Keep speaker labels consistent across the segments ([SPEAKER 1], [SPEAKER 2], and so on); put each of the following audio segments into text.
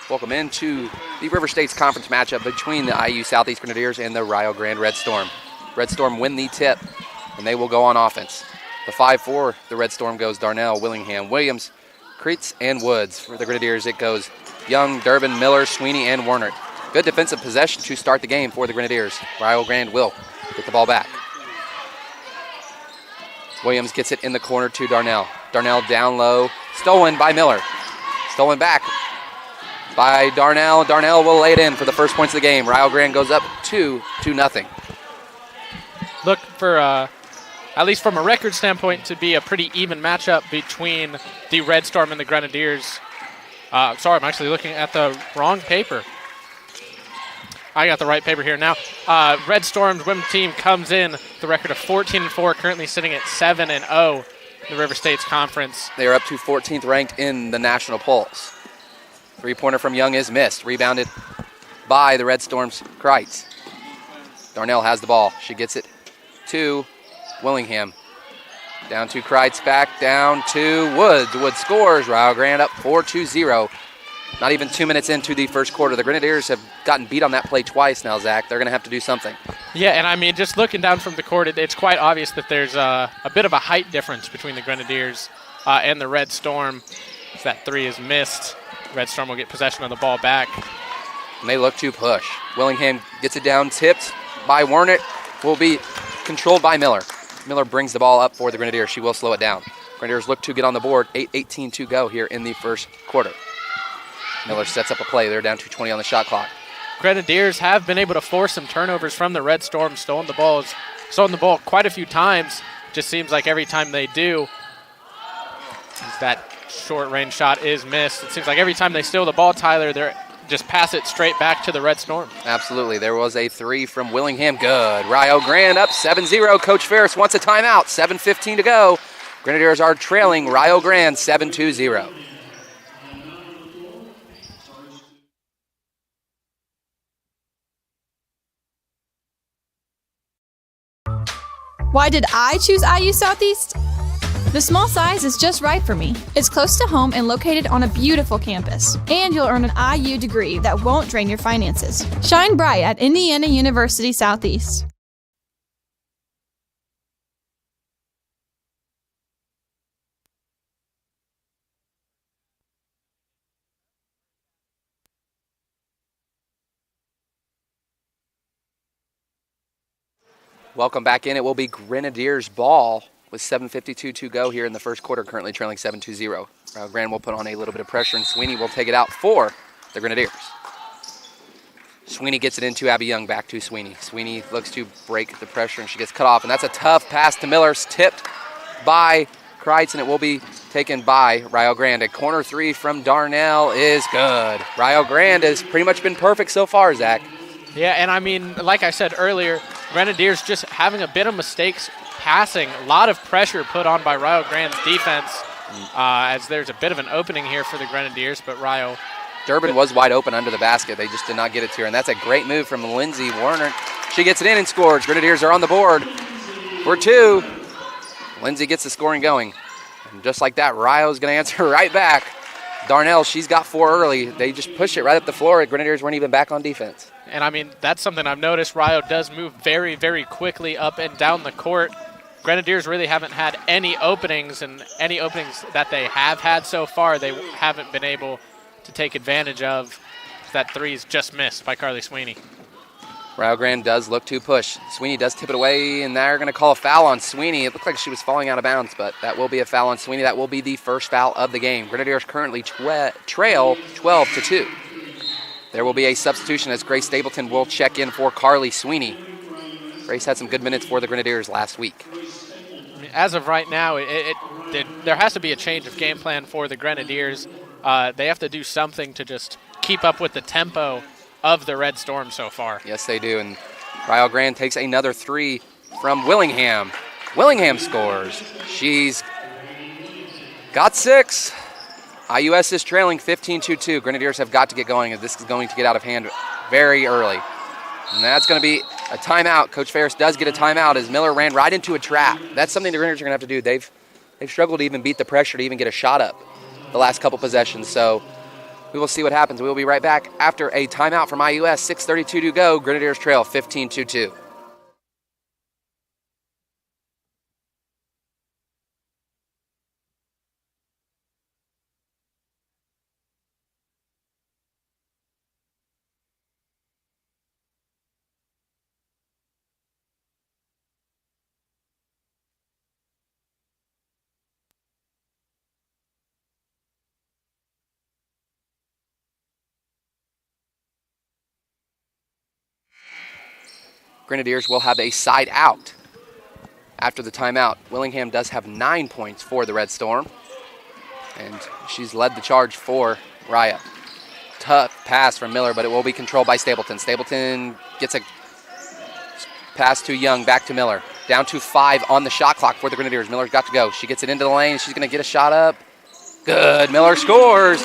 [SPEAKER 1] Welcome into the River States Conference matchup between the IU Southeast Grenadiers and the Rio Grande Red Storm. Red Storm win the tip, and they will go on offense. The 5-4, the Red Storm goes Darnell, Willingham, Williams, Creets, and Woods. For the Grenadiers, it goes Young, Durbin, Miller, Sweeney, and Werner. Good defensive possession to start the game for the Grenadiers. Rio Grande will get the ball back. Williams gets it in the corner to Darnell. Darnell down low, stolen by Miller. Stolen back by Darnell. Darnell will lay it in for the first points of the game. Rio Grande goes up 2-0.
[SPEAKER 2] Look for, at least from a record standpoint, to be a pretty even matchup between the Red Storm and the Grenadiers. Sorry, I'm actually looking at the wrong paper. I got the right paper here now. Red Storm's women's team comes in the record of 14-4, currently sitting at 7-0 in the River States Conference.
[SPEAKER 1] They are up to 14th ranked in the national polls. Three-pointer from Young is missed. Rebounded by the Red Storm's Kreitz. Darnell has the ball. She gets it to Willingham. Down to Kreitz, back down to Woods. Woods scores. Rio Grande up 4-0. Not even 2 minutes into the first quarter. The Grenadiers have gotten beat on that play twice now, Zach. They're going to have to do something.
[SPEAKER 2] Yeah, and I mean, just looking down from the court, it's quite obvious that there's a bit of a height difference between the Grenadiers and the Red Storm. If that three is missed, Red Storm will get possession of the ball back.
[SPEAKER 1] And they look to push. Willingham gets it down, tipped by Werner. Will be controlled by Miller. Miller brings the ball up for the Grenadiers. She will slow it down. Grenadiers look to get on the board. 8:18 to go here in the first quarter. Miller sets up a play. They're down to 20 on the shot clock.
[SPEAKER 2] Grenadiers have been able to force some turnovers from the Red Storm, stolen the ball quite a few times. Just seems like every time they do, that short-range shot is missed. It seems like every time they steal the ball, Tyler, they're just pass it straight back to the Red Storm.
[SPEAKER 1] Absolutely. There was a three from Willingham. Good. Rio Grande up 7-0. Coach Ferris wants a timeout. 7:15 to go. Grenadiers are trailing Rio Grande 7-0.
[SPEAKER 3] Why did I choose IU Southeast? The small size is just right for me. It's close to home and located on a beautiful campus. And you'll earn an IU degree that won't drain your finances. Shine bright at Indiana University Southeast.
[SPEAKER 1] Welcome back in. It will be Grenadiers ball with 7:52 to go here in the first quarter, currently trailing 7-0. Rio Grande will put on a little bit of pressure, and Sweeney will take it out for the Grenadiers. Sweeney gets it into Abby Young, back to Sweeney. Sweeney looks to break the pressure, and she gets cut off, and that's a tough pass to Miller, tipped by Kreitz, and it will be taken by Rio Grande. A corner three from Darnell is good. Rio Grande has pretty much been perfect so far, Zach.
[SPEAKER 2] Yeah, and I mean, like I said earlier, Grenadiers just having a bit of mistakes passing. A lot of pressure put on by Rio Grande's defense as there's a bit of an opening here for the Grenadiers, but Rio.
[SPEAKER 1] Durbin was wide open under the basket. They just did not get it to her, and that's a great move from Lindsay Werner. She gets it in and scores. Grenadiers are on the board for two. Lindsay gets the scoring going. And just like that, Rio's going to answer right back. Darnell, she's got four early. They just push it right up the floor. Grenadiers weren't even back on defense.
[SPEAKER 2] And, I mean, that's something I've noticed. Rio does move very, very quickly up and down the court. Grenadiers really haven't had any openings, and any openings that they have had so far, they haven't been able to take advantage of. That three is just missed by Carly Sweeney.
[SPEAKER 1] Rio Grande does look to push. Sweeney does tip it away, and they're going to call a foul on Sweeney. It looked like she was falling out of bounds, but that will be a foul on Sweeney. That will be the first foul of the game. Grenadiers currently trail 12-2. There will be a substitution as Grace Stapleton will check in for Carly Sweeney. Grace had some good minutes for the Grenadiers last week.
[SPEAKER 2] I mean, as of right now, there has to be a change of game plan for the Grenadiers. They have to do something to just keep up with the tempo of the Red Storm so far.
[SPEAKER 1] Yes, they do. And Rio Grande takes another three from Willingham. Willingham scores. She's got six. IUS is trailing 15-2. Grenadiers have got to get going, and this is going to get out of hand very early. And that's going to be a timeout. Coach Ferris does get a timeout as Miller ran right into a trap. That's something the Grenadiers are going to have to do. They've struggled to even beat the pressure to even get a shot up the last couple possessions. So We will see what happens. We will be right back after a timeout from IUS. 6:32 to go. Grenadiers trail 15-2. Grenadiers will have a side out after the timeout. Willingham does have 9 points for the Red Storm, and she's led the charge for Raya. Tough pass from Miller, but it will be controlled by Stapleton. Stapleton gets a pass to Young, back to Miller. Down to 5 on the shot clock for the Grenadiers. Miller's got to go. She gets it into the lane. She's going to get a shot up. Good. Miller scores.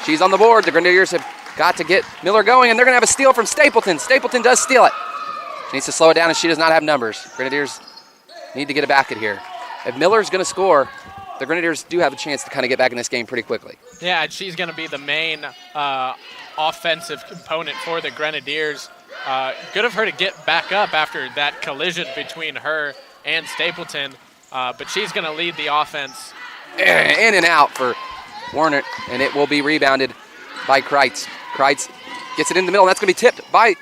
[SPEAKER 1] She's on the board. The Grenadiers have got to get Miller going, and they're going to have a steal from Stapleton. Stapleton does steal it. She needs to slow it down, and she does not have numbers. Grenadiers need to get a bucket here. If Miller's going to score, the Grenadiers do have a chance to kind of get back in this game pretty quickly.
[SPEAKER 2] Yeah, she's going to be the main offensive component for the Grenadiers. Good of her to get back up after that collision between her and Stapleton, but she's going to lead the offense.
[SPEAKER 1] In and out for Warner, and it will be rebounded by Kreitz. Kreitz gets it in the middle, and that's going to be tipped by...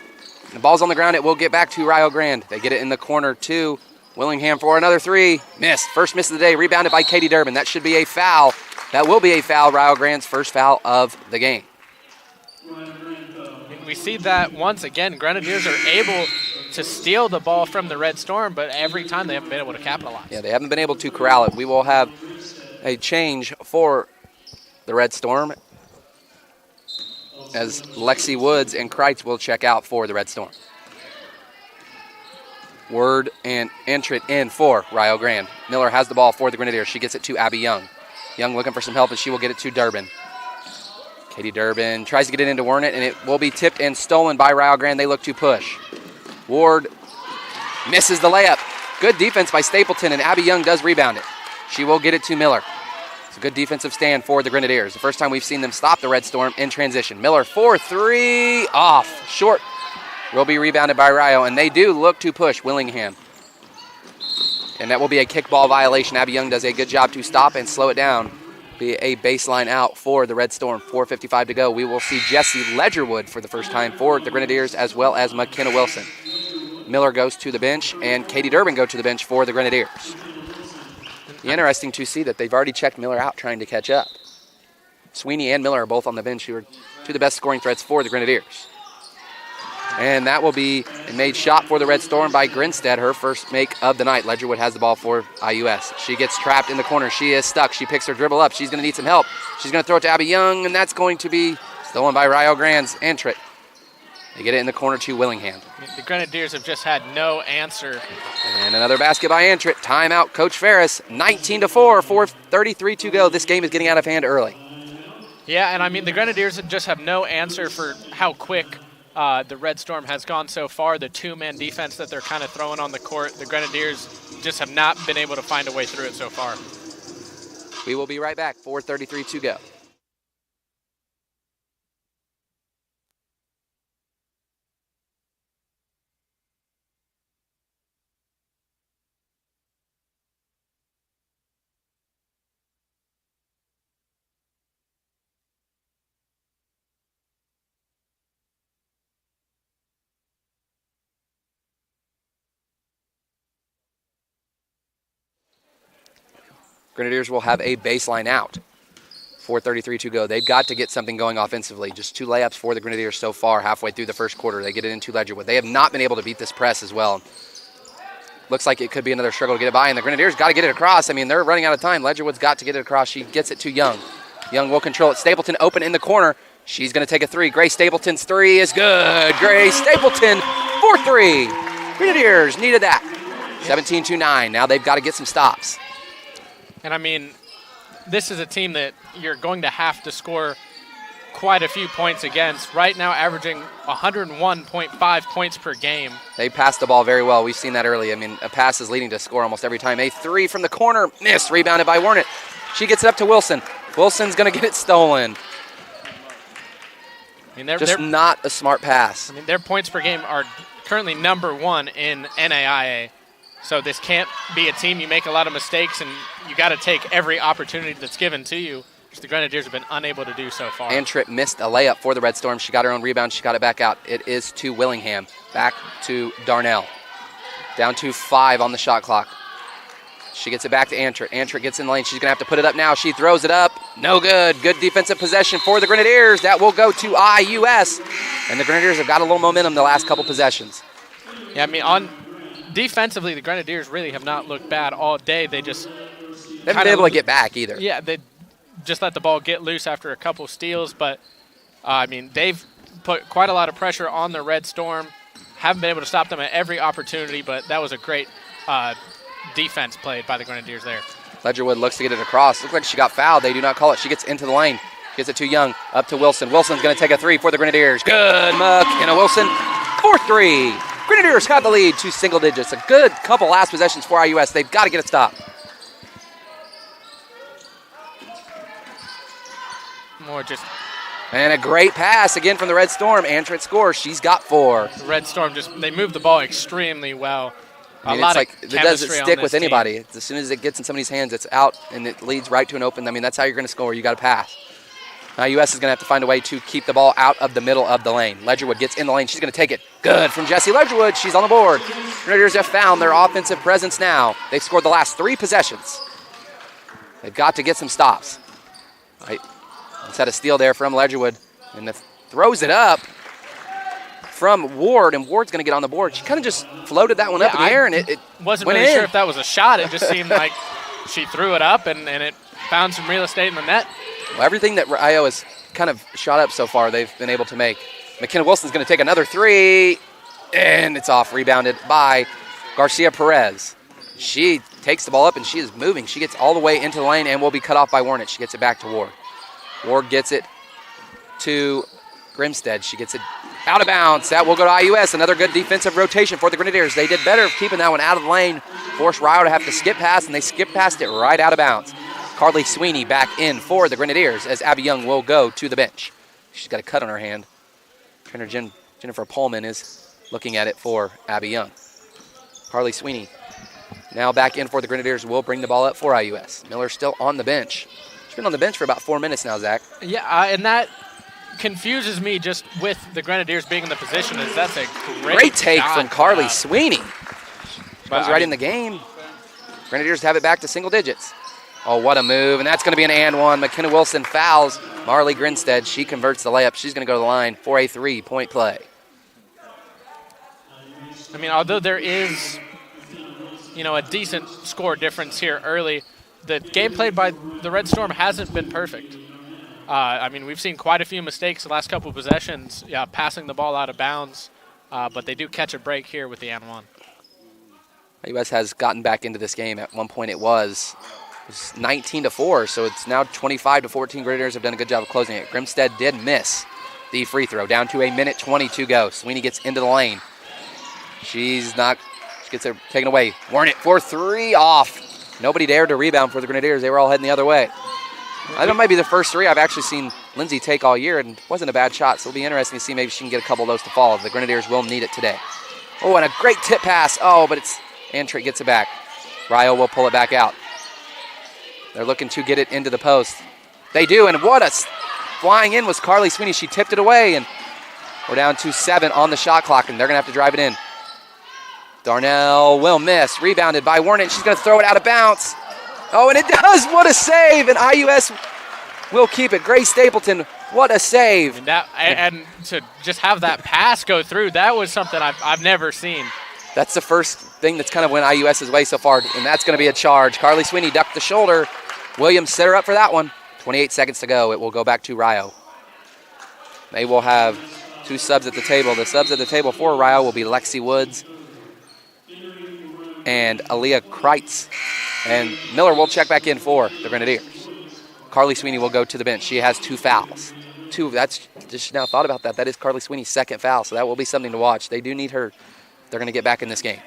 [SPEAKER 1] The ball's on the ground. It will get back to Rio Grande. They get it in the corner to Willingham for another three. Missed. First miss of the day. Rebounded by Katie Durbin. That should be a foul. That will be a foul. Rio Grande's first foul of the game.
[SPEAKER 2] We see that once again. Grenadiers are able to steal the ball from the Red Storm, but every time they haven't been able to capitalize.
[SPEAKER 1] Yeah, they haven't been able to corral it. We will have a change for the Red Storm, as Lexi Woods and Kreitz will check out for the Red Storm. Word and entrant in for Rio Grande. Miller has the ball for the Grenadiers. She gets it to Abby Young. Young looking for some help, and she will get it to Durbin. Katie Durbin tries to get it into Wernet, and it will be tipped and stolen by Rio Grande. They look to push. Ward misses the layup. Good defense by Stapleton, and Abby Young does rebound it. She will get it to Miller. It's a good defensive stand for the Grenadiers. The first time we've seen them stop the Red Storm in transition. Miller 4-3 off. Short. Will be rebounded by Rio, and they do look to push Willingham. And that will be a kickball violation. Abby Young does a good job to stop and slow it down. Be a baseline out for the Red Storm. 4:55 to go. We will see Jessie Ledgerwood for the first time for the Grenadiers, as well as McKenna Wilson. Miller goes to the bench, and Katie Durbin go to the bench for the Grenadiers. Interesting to see that they've already checked Miller out trying to catch up. Sweeney and Miller are both on the bench, who are two of the best scoring threats for the Grenadiers. And that will be a made shot for the Red Storm by Grinstead, her first make of the night. Ledgerwood has the ball for IUS. She gets trapped in the corner. She is stuck. She picks her dribble up. She's going to need some help. She's going to throw it to Abby Young, and that's going to be stolen by Rio Grande's entrant. They get it in the corner to Willingham.
[SPEAKER 2] The Grenadiers have just had no answer.
[SPEAKER 1] And another basket by Antrett. Timeout, Coach Ferris. 19-4, 4:33 to go. This game is getting out of hand early.
[SPEAKER 2] Yeah, and I mean, the Grenadiers just have no answer for how quick the Red Storm has gone so far. The two-man defense that they're kind of throwing on the court, the Grenadiers just have not been able to find a way through it so far.
[SPEAKER 1] We will be right back. 4:33 to go. Grenadiers will have a baseline out. 4:33 to go. They've got to get something going offensively. Just 2 layups for the Grenadiers so far halfway through the first quarter. They get it into Ledgerwood. They have not been able to beat this press as well. Looks like it could be another struggle to get it by, and the Grenadiers got to get it across. I mean, they're running out of time. Ledgerwood's got to get it across. She gets it to Young. Young will control it. Stapleton open in the corner. She's going to take a three. Grace Stapleton's three is good. Grace Stapleton, 4-3. Grenadiers needed that. 17-9. Now they've got to get some stops.
[SPEAKER 2] And I mean, this is a team that you're going to have to score quite a few points against. Right now averaging 101.5 points per game.
[SPEAKER 1] They passed the ball very well. We've seen that early. I mean, a pass is leading to score almost every time. A three from the corner, missed, rebounded by Wernet. She gets it up to Wilson. Wilson's going to get it stolen.
[SPEAKER 2] mean,
[SPEAKER 1] Just not a smart pass.
[SPEAKER 2] I mean, their points per game are currently number 1 in NAIA. So this can't be a team you make a lot of mistakes, and you got to take every opportunity that's given to you, which the Grenadiers have been unable to do so far.
[SPEAKER 1] Antritt missed a layup for the Red Storm. She got her own rebound. She got it back out. It is to Willingham. Back to Darnell. Down to 5 on the shot clock. She gets it back to Antritt. Antritt gets in the lane. She's going to have to put it up now. She throws it up. No good. Good defensive possession for the Grenadiers. That will go to IUS. And the Grenadiers have got a little momentum the last couple possessions.
[SPEAKER 2] Yeah, I mean, defensively, the Grenadiers really have not looked bad all day. They just
[SPEAKER 1] They haven't been able to get back either.
[SPEAKER 2] Yeah, they just let the ball get loose after a couple steals. But, I mean, they've put quite a lot of pressure on the Red Storm. Haven't been able to stop them at every opportunity, but that was a great defense played by the Grenadiers there.
[SPEAKER 1] Ledgerwood looks to get it across. Looks like she got fouled. They do not call it. She gets into the lane. Gets it to Young. Up to Wilson. Wilson's going to take a 3 for the Grenadiers. Good. McKenna Wilson. 4-3. Grenadiers got the lead to single digits. A good couple last possessions for IUS. They've got to get a stop.
[SPEAKER 2] More just...
[SPEAKER 1] And a great pass again from the Red Storm. Antritt scores. She's got 4.
[SPEAKER 2] The Red Storm they moved the ball extremely well.
[SPEAKER 1] I mean, it doesn't stick with anybody. It's as soon as it gets in somebody's hands, it's out, and it leads right to an open. I mean, that's how you're going to score. You got to pass. Now, US is going to have to find a way to keep the ball out of the middle of the lane. Ledgerwood gets in the lane. She's going to take it. Good from Jessie Ledgerwood. She's on the board. Grenadiers have found their offensive presence now. They've scored the last 3 possessions. They've got to get some stops. Right. Let's had a steal there from Ledgerwood, and throws it up from Ward, and Ward's going to get on the board. She kind of just floated that one up in the air, and it
[SPEAKER 2] wasn't
[SPEAKER 1] went
[SPEAKER 2] really
[SPEAKER 1] in.
[SPEAKER 2] Sure if that was a shot. It just seemed like she threw it up, and it found some real estate in the net.
[SPEAKER 1] Well, everything that IO has kind of shot up so far, they've been able to make. McKenna Wilson's going to take another 3, and it's off, rebounded by Garcia Perez. She takes the ball up, and she is moving. She gets all the way into the lane and will be cut off by Warnett. She gets it back to Ward. Ward gets it to Grimstead. She gets it out of bounds. That will go to IUS. Another good defensive rotation for the Grenadiers. They did better keeping that one out of the lane. Forced Ryo to have to skip past, and they skip past it right out of bounds. Carly Sweeney back in for the Grenadiers as Abby Young will go to the bench. She's got a cut on her hand. Trainer Jennifer Pullman is looking at it for Abby Young. Carly Sweeney now back in for the Grenadiers. Will bring the ball up for IUS. Miller still on the bench. She's been on the bench for about 4 minutes now, Zach.
[SPEAKER 2] Yeah, and that confuses me just with the Grenadiers being in the position. Is that's a
[SPEAKER 1] great take from Carly Sweeney. She comes right in the game. Grenadiers have it back to single digits. Oh, what a move, and that's going to be an and one. McKenna Wilson fouls Marley Grinstead. She converts the layup. She's going to go to the line for a 3-point play.
[SPEAKER 2] I mean, although there is, a decent score difference here early, the game played by the Red Storm hasn't been perfect. I mean, we've seen quite a few mistakes the last couple of possessions, passing the ball out of bounds, but they do catch a break here with the and one.
[SPEAKER 1] US has gotten back into this game. At one point it was 19-4, so it's now 25-14. Grenadiers have done a good job of closing it. Grimstead did miss the free throw. Down to a minute 20 to go. Sweeney gets into the lane. She gets it taken away. Warnett for 3 off. Nobody dared to rebound for the Grenadiers. They were all heading the other way. I think it might be the first 3 I've actually seen Lindsay take all year, and it wasn't a bad shot, so it'll be interesting to see maybe she can get a couple of those to fall. The Grenadiers will need it today. Oh, and a great tip pass. Oh, but Antritt gets it back. Ryo will pull it back out. They're looking to get it into the post. They do, and flying in was Carly Sweeney. She tipped it away, and we're down to 7 on the shot clock, and they're going to have to drive it in. Darnell will miss. Rebounded by Warnett. She's going to throw it out of bounds. Oh, and it does. What a save, and IUS will keep it. Grace Stapleton, what a save.
[SPEAKER 2] And to just have that pass go through, that was something I've never seen.
[SPEAKER 1] That's the first thing that's kind of went IUS's way so far, and that's going to be a charge. Carly Sweeney ducked the shoulder. Williams set her up for that one. 28 seconds to go. It will go back to Ryo. They will have 2 subs at the table. The subs at the table for Ryo will be Lexi Woods and Aaliyah Kreitz. And Miller will check back in for the Grenadiers. Carly Sweeney will go to the bench. She has 2 fouls. 2, that's just now thought about that. That is Carly Sweeney's 2nd foul, so that will be something to watch. They do need her. They're going to get back in this game.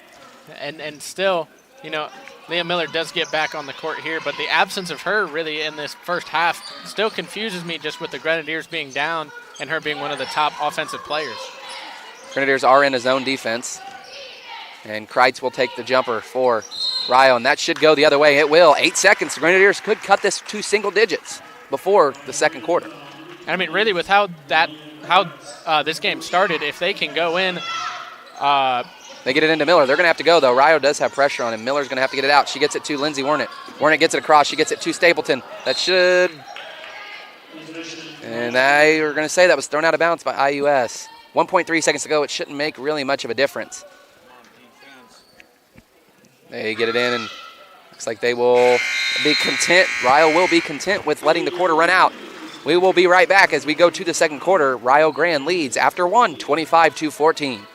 [SPEAKER 2] And still, Leah Miller does get back on the court here, but the absence of her really in this first half still confuses me just with the Grenadiers being down and her being one of the top offensive players.
[SPEAKER 1] Grenadiers are in a zone defense. And Kreitz will take the jumper for Ryo, and that should go the other way. It will. 8 seconds. The Grenadiers could cut this to single digits before the second quarter.
[SPEAKER 2] And I mean, really, with how this game started, if they can go in.
[SPEAKER 1] They get it into Miller. They're going to have to go, though. Ryo does have pressure on him. Miller's going to have to get it out. She gets it to Lindsay Wernick. Wernick gets it across. She gets it to Stapleton. That should. And I were going to say that was thrown out of bounds by IUS. 1.3 seconds to go. It shouldn't make really much of a difference. They get it in, and looks like they will be content. Ryo will be content with letting the quarter run out. We will be right back as we go to the second quarter. Rio Grande leads after one, 25-14.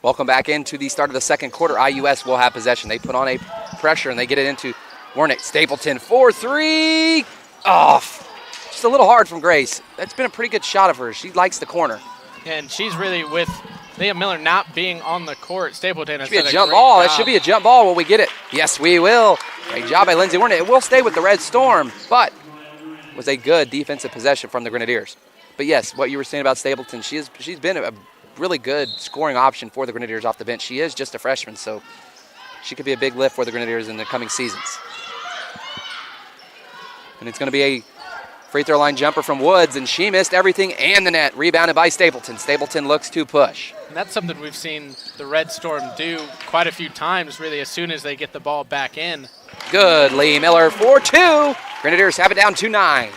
[SPEAKER 1] Welcome back into the start of the second quarter. IUS will have possession. They put on a pressure, and they get it into Wernick. Stapleton, 4-3. Off. Just a little hard from Grace. That's been a pretty good shot of hers. She likes the corner.
[SPEAKER 2] And she's really, with Leah Miller not being on the court, Stapleton has done a
[SPEAKER 1] jump
[SPEAKER 2] great
[SPEAKER 1] ball.
[SPEAKER 2] job.
[SPEAKER 1] It should be a jump ball. Will we get it? Yes, we will. Great job by Lindsay Wernick. It will stay with the Red Storm, but it was a good defensive possession from the Grenadiers. But yes, what you were saying about Stapleton, she's been a really good scoring option for the Grenadiers off the bench. She is just a freshman, so she could be a big lift for the Grenadiers in the coming seasons. And it's going to be a free throw line jumper from Woods, and she missed everything and the net. Rebounded by Stapleton. Stapleton looks to push.
[SPEAKER 2] And that's something we've seen the Red Storm do quite a few times, really, as soon as they get the ball back in.
[SPEAKER 1] Good, Lee Miller, 4-2. Grenadiers have it down 2-9.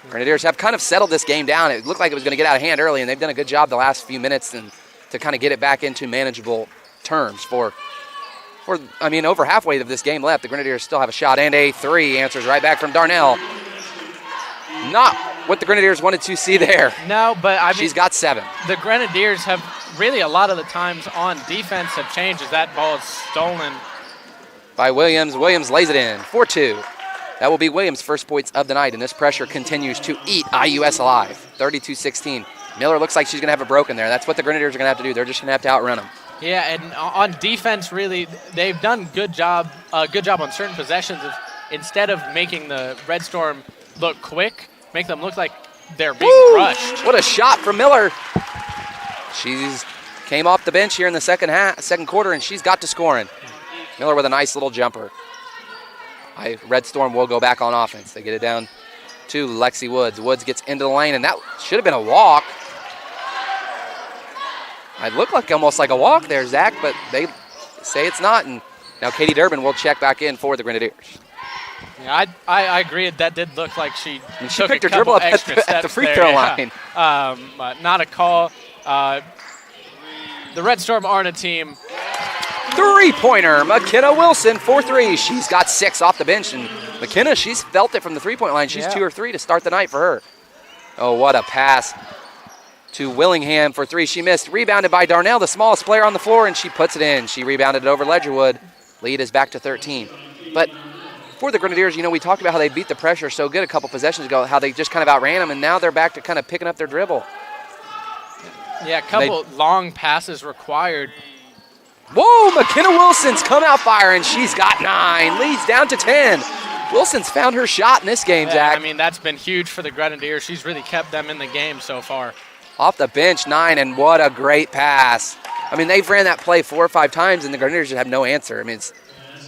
[SPEAKER 1] Grenadiers have kind of settled this game down. It looked like it was going to get out of hand early, and they've done a good job the last few minutes and to kind of get it back into manageable terms. Over halfway of this game left, the Grenadiers still have a shot, and a three answers right back from Darnell. Not what the Grenadiers wanted to see there.
[SPEAKER 2] No, but
[SPEAKER 1] she's got 7.
[SPEAKER 2] The Grenadiers have really a lot of the times on defense have changed as that ball is stolen.
[SPEAKER 1] By Williams. Williams lays it in, 4-2. That will be Williams' first points of the night, and this pressure continues to eat IUS alive. 32-16. Miller looks like she's going to have it broken there. That's what the Grenadiers are going to have to do. They're just going to have to outrun them.
[SPEAKER 2] Yeah, and on defense, really, they've done a good job on certain possessions of, instead of making the Red Storm look quick, make them look like they're being rushed.
[SPEAKER 1] What a shot from Miller. She's came off the bench here in the second quarter, and she's got to scoring. Miller with a nice little jumper. Red Storm will go back on offense. They get it down to Lexi Woods. Woods gets into the lane, and that should have been a walk. It looked like almost like a walk there, Zach, but they say it's not. And now Katie Durbin will check back in for the Grenadiers.
[SPEAKER 2] Yeah, I agree. That did look like she took
[SPEAKER 1] picked
[SPEAKER 2] a
[SPEAKER 1] her dribble up
[SPEAKER 2] extra
[SPEAKER 1] at the free
[SPEAKER 2] there,
[SPEAKER 1] throw
[SPEAKER 2] yeah.
[SPEAKER 1] line.
[SPEAKER 2] Not a call. The Red Storm aren't a team.
[SPEAKER 1] Three-pointer, McKenna Wilson, 4-3. She's got 6 off the bench, and McKenna, she's felt it from the three-point line. She's 2 or 3 to start the night for her. Oh, what a pass to Willingham for 3. She missed. Rebounded by Darnell, the smallest player on the floor, and she puts it in. She rebounded it over Ledgerwood. Lead is back to 13. But for the Grenadiers, you know, we talked about how they beat the pressure so good a couple possessions ago, how they just kind of outran them, and now they're back to kind of picking up their dribble.
[SPEAKER 2] Yeah, a couple long passes required.
[SPEAKER 1] Whoa, McKenna Wilson's come out firing. She's got 9, leads down to 10. Wilson's found her shot in this game, Zach.
[SPEAKER 2] I mean, that's been huge for the Grenadiers. She's really kept them in the game so far.
[SPEAKER 1] Off the bench, 9, and what a great pass. I mean, they've ran that play 4 or 5 times, and the Grenadiers just have no answer. I mean,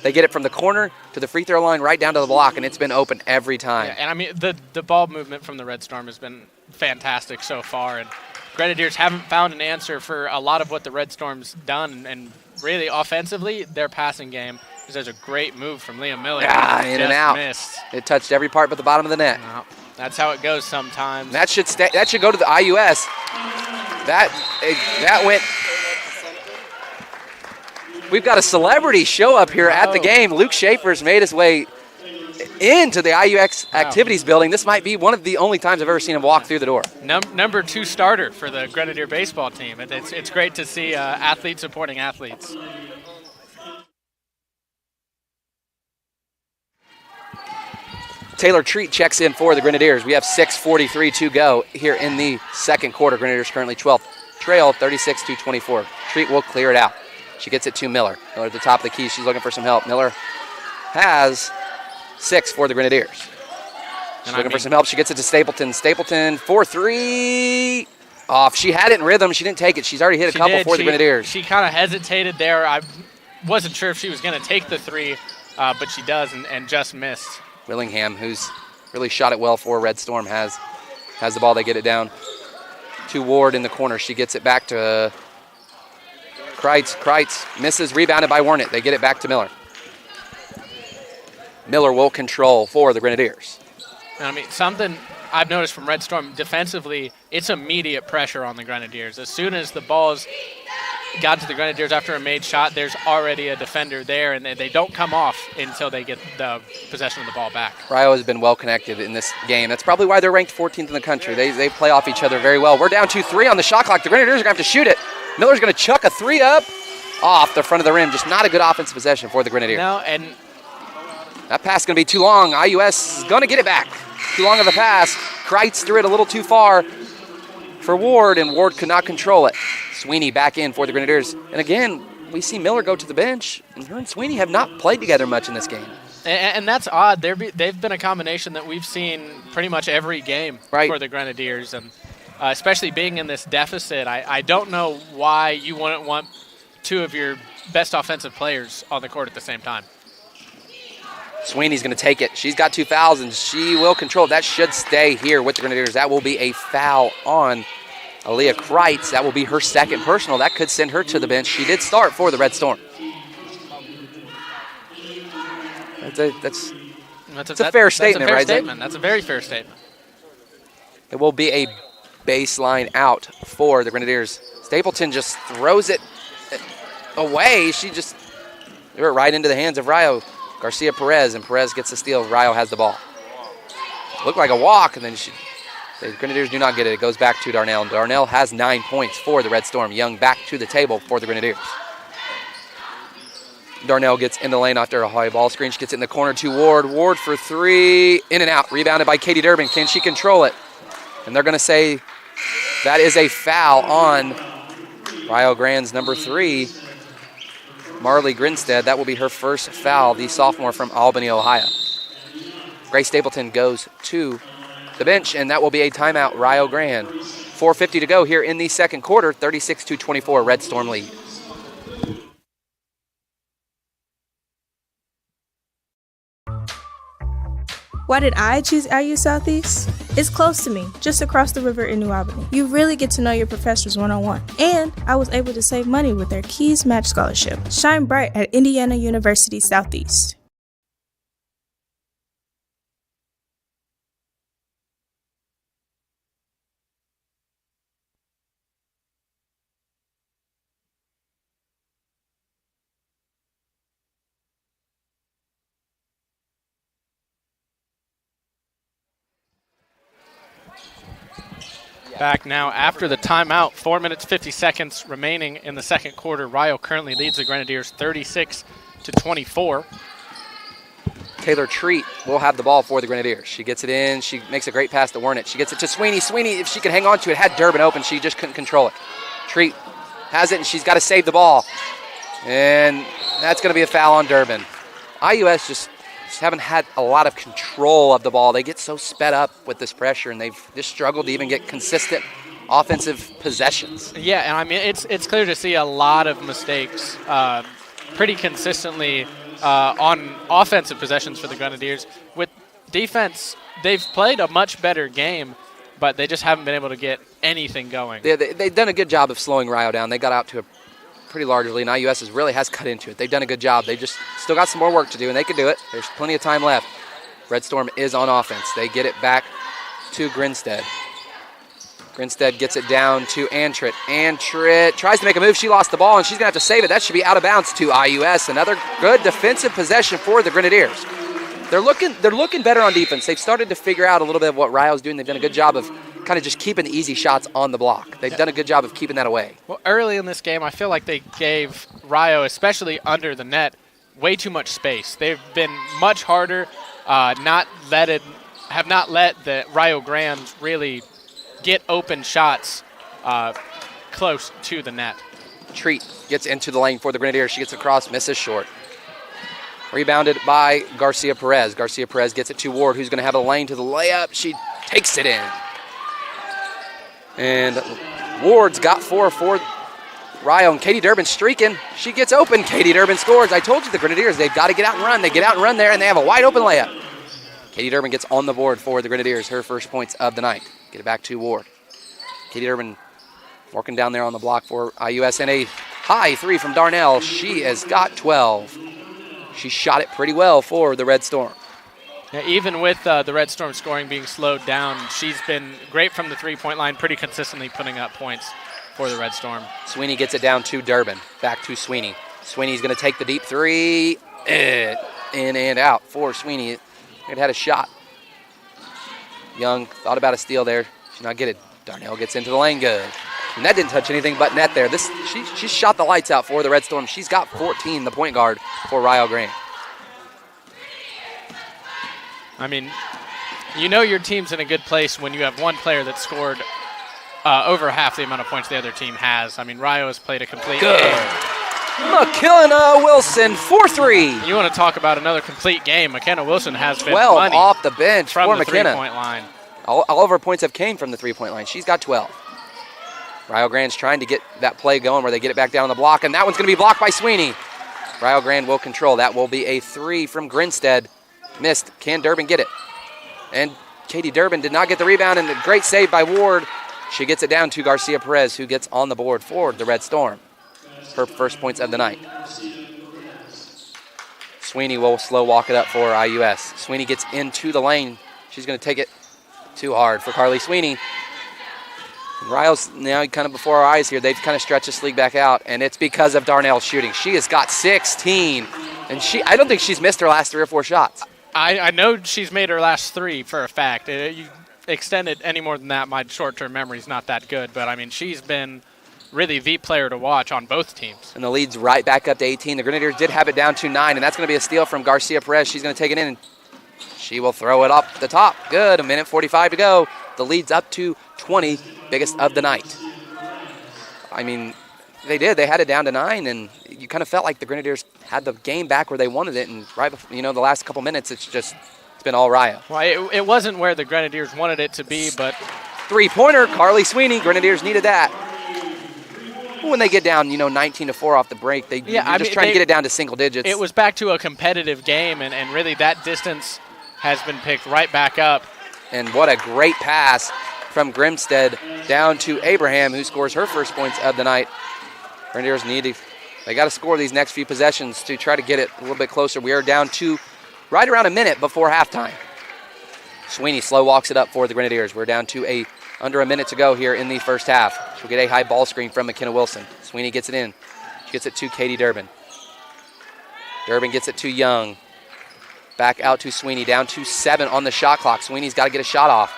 [SPEAKER 1] they get it from the corner to the free throw line right down to the block, and it's been open every time.
[SPEAKER 2] Yeah, and I mean, the ball movement from the Red Storm has been fantastic so far, and Grenadiers haven't found an answer for a lot of what the Red Storm's done, and really offensively, their passing game is there's a great move from Leah Miller.
[SPEAKER 1] Yeah, in and out.
[SPEAKER 2] Missed.
[SPEAKER 1] It touched every part but the bottom of the net.
[SPEAKER 2] No, that's how it goes sometimes.
[SPEAKER 1] That should that should go to the IUS. That went. We've got a celebrity show up here at the game. Luke Schaefer's made his way into the IUX activities building. This might be one of the only times I've ever seen him walk through the door.
[SPEAKER 2] Number 2 starter for the Grenadier baseball team. It's great to see athletes supporting athletes.
[SPEAKER 1] Taylor Treat checks in for the Grenadiers. We have 6:43 to go here in the second quarter. Grenadiers currently 12th, trail 36-24. Treat will clear it out. She gets it to Miller. Miller at the top of the key. She's looking for some help. Miller has 6 for the Grenadiers. She's looking for some help. She gets it to Stapleton. Stapleton for 3. Off. She had it in rhythm. She didn't take it. She's already hit a couple for the Grenadiers.
[SPEAKER 2] She kind of hesitated there. I wasn't sure if she was going to take the 3, but she does and just missed.
[SPEAKER 1] Willingham, who's really shot it well for Red Storm, has the ball. They get it down to Ward in the corner. She gets it back to Kreitz. Kreitz misses, rebounded by Warnett. They get it back to Miller. Miller will control for the Grenadiers.
[SPEAKER 2] I mean, something I've noticed from Red Storm defensively, it's immediate pressure on the Grenadiers. As soon as the ball's got to the Grenadiers after a made shot, there's already a defender there, and they don't come off until they get the possession of the ball back.
[SPEAKER 1] Rio has been well connected in this game. That's probably why they're ranked 14th in the country. They play off each other very well. We're down 2-3 on the shot clock. The Grenadiers are going to have to shoot it. Miller's going to chuck a 3 up off the front of the rim. Just not a good offensive possession for the Grenadiers.
[SPEAKER 2] No, and
[SPEAKER 1] that pass is going to be too long. IUS is going to get it back. Too long of a pass. Kreitz threw it a little too far for Ward, and Ward could not control it. Sweeney back in for the Grenadiers. And again, we see Miller go to the bench, and her and Sweeney have not played together much in this game.
[SPEAKER 2] And that's odd. They've been a combination that we've seen pretty much every game for the Grenadiers, and especially being in this deficit, I don't know why you wouldn't want 2 of your best offensive players on the court at the same time.
[SPEAKER 1] Sweeney's going to take it. She's got 2 fouls, and she will control. That should stay here with the Grenadiers. That will be a foul on Aaliyah Kreitz. That will be her second personal. That could send her to the bench. She did start for the Red Storm. That's a fair statement, right?
[SPEAKER 2] That's a very fair statement.
[SPEAKER 1] It will be a baseline out for the Grenadiers. Stapleton just throws it away. She just threw it right into the hands of Rio Garcia Perez, and Perez gets the steal. Rio has the ball. Looked like a walk, and then the Grenadiers do not get it. It goes back to Darnell. And Darnell has 9 points for the Red Storm. Young back to the table for the Grenadiers. Darnell gets in the lane after a high ball screen. She gets it in the corner to Ward. Ward for 3, in and out. Rebounded by Katie Durbin. Can she control it? And they're going to say that is a foul on Rio Grande's number 3, Marley Grinstead. That will be her first foul, the sophomore from Albany, Ohio. Grace Stapleton goes to the bench, and that will be a timeout, Rio Grande. 4:50 to go here in the second quarter, 36-24, Red Storm lead.
[SPEAKER 4] Why did I choose IU Southeast? It's close to me, just across the river in New Albany. You really get to know your professors one-on-one. And I was able to save money with their Keys Match Scholarship. Shine bright at Indiana University Southeast.
[SPEAKER 2] Back now after the timeout, 4 minutes, 50 seconds remaining in the second quarter. Rio currently leads the Grenadiers 36-24.
[SPEAKER 1] Taylor Treat will have the ball for the Grenadiers. She gets it in. She makes a great pass to Wernick. She gets it to Sweeney. Sweeney, if she could hang on to it, had Durbin open. She just couldn't control it. Treat has it, and she's got to save the ball. And that's going to be a foul on Durbin. IUS just haven't had a lot of control of the ball. They get so sped up with this pressure, and they've just struggled to even get consistent offensive possessions.
[SPEAKER 2] Yeah, and I mean, it's clear to see a lot of mistakes pretty consistently on offensive possessions for the Grenadiers. With defense, they've played a much better game, but they just haven't been able to get anything going.
[SPEAKER 1] They've done a good job of slowing Rio down. They got out to a pretty large lead, and IUS really has cut into it. They've done a good job. They just still got some more work to do, and they can do it. There's plenty of time left. Red Storm is on offense. They get it back to Grinstead. Grinstead gets it down to Antrit. Antrit tries to make a move. She lost the ball, and she's going to have to save it. That should be out of bounds to IUS. Another good defensive possession for the Grenadiers. They're looking better on defense. They've started to figure out a little bit of what Rio's doing. They've done a good job of kind of just keeping the easy shots on the block. They've done a good job of keeping that away.
[SPEAKER 2] Well, early in this game, I feel like they gave Rio, especially under the net, way too much space. They've been much harder, have not let the Rio Grande really get open shots close to the net.
[SPEAKER 1] Treat gets into the lane for the Grenadiers. She gets across, misses short. Rebounded by Garcia Perez. Garcia Perez gets it to Ward, who's going to have a lane to the layup. She takes it in. And Ward's got 4 for Rio, and Katie Durbin streaking. She gets open. Katie Durbin scores. I told you the Grenadiers, they've got to get out and run. They get out and run there, and they have a wide open layup. Katie Durbin gets on the board for the Grenadiers, her first points of the night. Get it back to Ward. Katie Durbin working down there on the block for IUS, and a high 3 from Darnell. She has got 12. She shot it pretty well for the Red Storm.
[SPEAKER 2] Yeah, even with the Red Storm scoring being slowed down, she's been great from the three-point line, pretty consistently putting up points for the Red Storm.
[SPEAKER 1] Sweeney gets it down to Durbin. Back to Sweeney. Sweeney's going to take the deep 3. In and out for Sweeney. It had a shot. Young thought about a steal there. She not get it. Darnell gets into the lane good. And that didn't touch anything but net there. She shot the lights out for the Red Storm. She's got 14, the point guard for Rio Grande.
[SPEAKER 2] I mean, you know your team's in a good place when you have one player that scored over half the amount of points the other team has. I mean, Rio has played a complete game.
[SPEAKER 1] McKenna Wilson, 4-3.
[SPEAKER 2] You want to talk about another complete game. McKenna Wilson has been
[SPEAKER 1] 12
[SPEAKER 2] money
[SPEAKER 1] off the bench
[SPEAKER 2] from
[SPEAKER 1] for
[SPEAKER 2] the
[SPEAKER 1] McKenna.
[SPEAKER 2] three-point line.
[SPEAKER 1] All of her points have came from the three-point line. She's got 12. Rio Grande's trying to get that play going where they get it back down the block, and that one's going to be blocked by Sweeney. Rio Grande will control. That will be a 3 from Grinstead. Missed. Can Durbin get it? And Katie Durbin did not get the rebound, and a great save by Ward. She gets it down to Garcia Perez, who gets on the board for the Red Storm. Her first points of the night. Sweeney will slow walk it up for IUS. Sweeney gets into the lane. She's going to take it too hard for Carly Sweeney. Rio's now kind of before our eyes here. They've kind of stretched this league back out, and it's because of Darnell's shooting. She has got 16, and I don't think she's missed her last 3 or 4 shots.
[SPEAKER 2] I know she's made her last 3 for a fact. You extend it any more than that, my short-term memory's not that good. But, I mean, she's been really the player to watch on both teams.
[SPEAKER 1] And the lead's right back up to 18. The Grenadiers did have it down to 9, and that's going to be a steal from Garcia Perez. She's going to take it in, and she will throw it up the top. Good, 1:45 to go. The lead's up to 20, biggest of the night. I mean, they did. They had it down to 9, and you kind of felt like the Grenadiers had the game back where they wanted it, and right before, the last couple minutes, it's been all Rio.
[SPEAKER 2] Well, it wasn't where the Grenadiers wanted it to be, but...
[SPEAKER 1] Three-pointer, Carly Sweeney. Grenadiers needed that. When they get down, 19-4 off the break, you're just trying to get it down to single digits.
[SPEAKER 2] It was back to a competitive game, and really that distance has been picked right back up.
[SPEAKER 1] And what a great pass from Grimstead down to Abraham, who scores her first points of the night. Grenadiers they got to score these next few possessions to try to get it a little bit closer. We are down to right around a minute before halftime. Sweeney slow walks it up for the Grenadiers. We're down to under a minute to go here in the first half. She'll get a high ball screen from McKenna Wilson. Sweeney gets it in. She gets it to Katie Durbin. Durbin gets it to Young. Back out to Sweeney, down to 7 on the shot clock. Sweeney's got to get a shot off.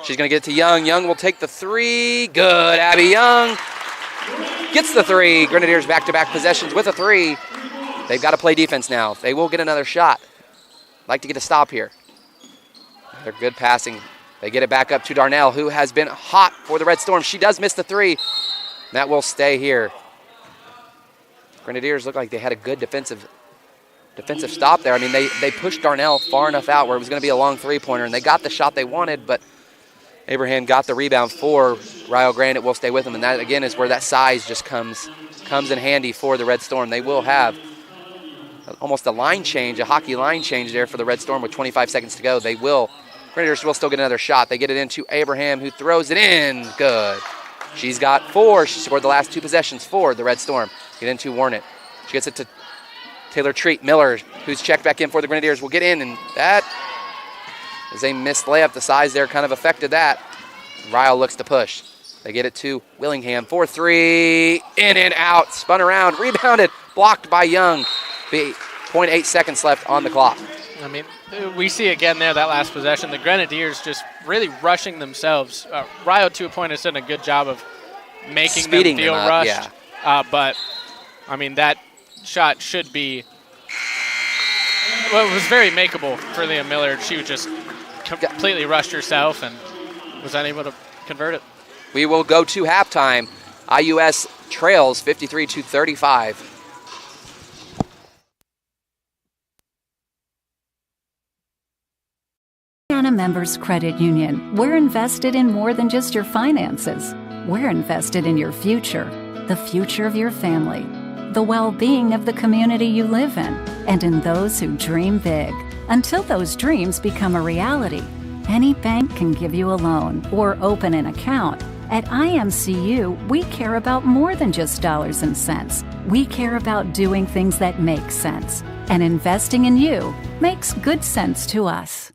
[SPEAKER 1] She's going to get it to Young. Young will take the 3. Good. Abby Young gets the 3. Grenadiers back-to-back possessions with a 3. They've got to play defense now. They will get another shot. like to get a stop here. They're good passing. They get it back up to Darnell, who has been hot for the Red Storm. She does miss the three. That will stay here. Grenadiers look like they had a good defensive stop there. I mean, they pushed Darnell far enough out where it was going to be a long three-pointer, and they got the shot they wanted, but Abraham got the rebound for Rio Grande. It will stay with them, and that, again, is where that size just comes in handy for the Red Storm. They will have almost a line change, a hockey line change there for the Red Storm with 25 seconds to go. Grenadiers will still get another shot. They get it into Abraham, who throws it in. Good. She's got 4. She scored the last 2 possessions for the Red Storm. Get into Warnett. She gets it to Taylor Treat. Miller, who's checked back in for the Grenadiers, will get in, and that is a missed layup. The size there kind of affected that. Ryle looks to push. They get it to Willingham for 3. In and out. Spun around. Rebounded. Blocked by Young. 0.8 seconds left on the clock.
[SPEAKER 2] I mean, we see again there that last possession, the Grenadiers just really rushing themselves. Rio 2 Point has done a good job of making
[SPEAKER 1] Speeding
[SPEAKER 2] them feel
[SPEAKER 1] them up,
[SPEAKER 2] rushed.
[SPEAKER 1] yeah.
[SPEAKER 2] But, I mean, that shot should be, well, it was very makeable for Leah Miller. She just completely rushed herself and was unable to convert it.
[SPEAKER 1] We will go to halftime. IUS trails 53-35.
[SPEAKER 5] Indiana Members Credit Union. We're invested in more than just your finances. We're invested in your future, the future of your family, the well-being of the community you live in, and in those who dream big. Until those dreams become a reality, any bank can give you a loan or open an account. At IMCU, we care about more than just dollars and cents. We care about doing things that make sense. And investing in you makes good sense to us.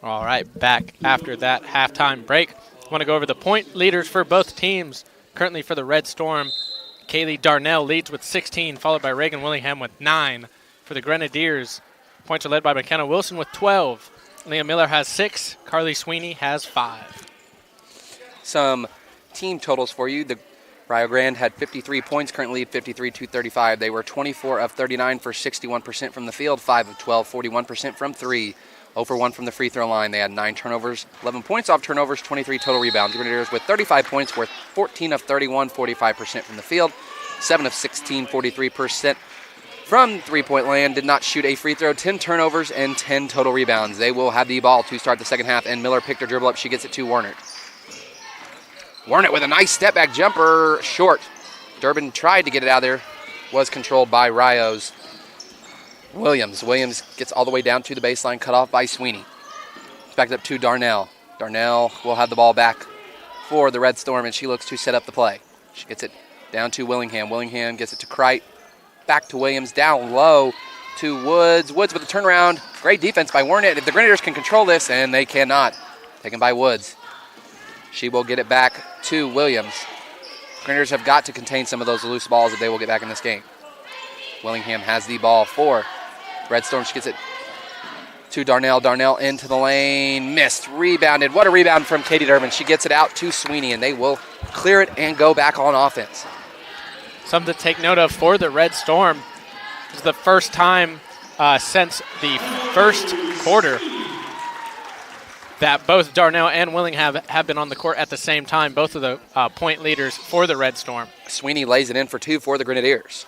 [SPEAKER 2] All right, back after that halftime break. I want to go over the point leaders for both teams. Currently for the Red Storm, Kaylee Darnell leads with 16, followed by Reagan Willingham with 9. For the Grenadiers, points are led by McKenna Wilson with 12. Leah Miller has 6. Carly Sweeney has 5.
[SPEAKER 1] Some team totals for you. The Rio Grande had 53 points, currently lead 53-35. They were 24 of 39 for 61% from the field, 5 of 12, 41% from 3. 0 for 1 from the free throw line. They had 9 turnovers, 11 points off turnovers, 23 total rebounds. The Grenadiers with 35 points were 14 of 31, 45% from the field, 7 of 16, 43% from three-point land. Did not shoot a free throw, 10 turnovers, and 10 total rebounds. They will have the ball to start the second half, and Miller picked her dribble up. She gets it to Warnert. Warnert with a nice step-back jumper, short. Durbin tried to get it out of there, was controlled by Rio's Williams. Williams gets all the way down to the baseline, cut off by Sweeney. It's backed up to Darnell. Darnell will have the ball back for the Red Storm, and she looks to set up the play. She gets it down to Willingham. Willingham gets it to Kreit. Back to Williams, down low to Woods. Woods with a turnaround. Great defense by Warnett. If the Grenadiers can control this, and they cannot. Taken by Woods. She will get it back to Williams. Grenadiers have got to contain some of those loose balls if they will get back in this game. Willingham has the ball for Red Storm. She gets it to Darnell. Darnell into the lane. Missed. Rebounded. What a rebound from Katie Durbin. She gets it out to Sweeney, and they will clear it and go back on offense.
[SPEAKER 2] Something to take note of for the Red Storm. This is the first time since the first quarter that both Darnell and Willingham have been on the court at the same time, both of the point leaders for the Red Storm.
[SPEAKER 1] Sweeney lays it in for 2 for the Grenadiers.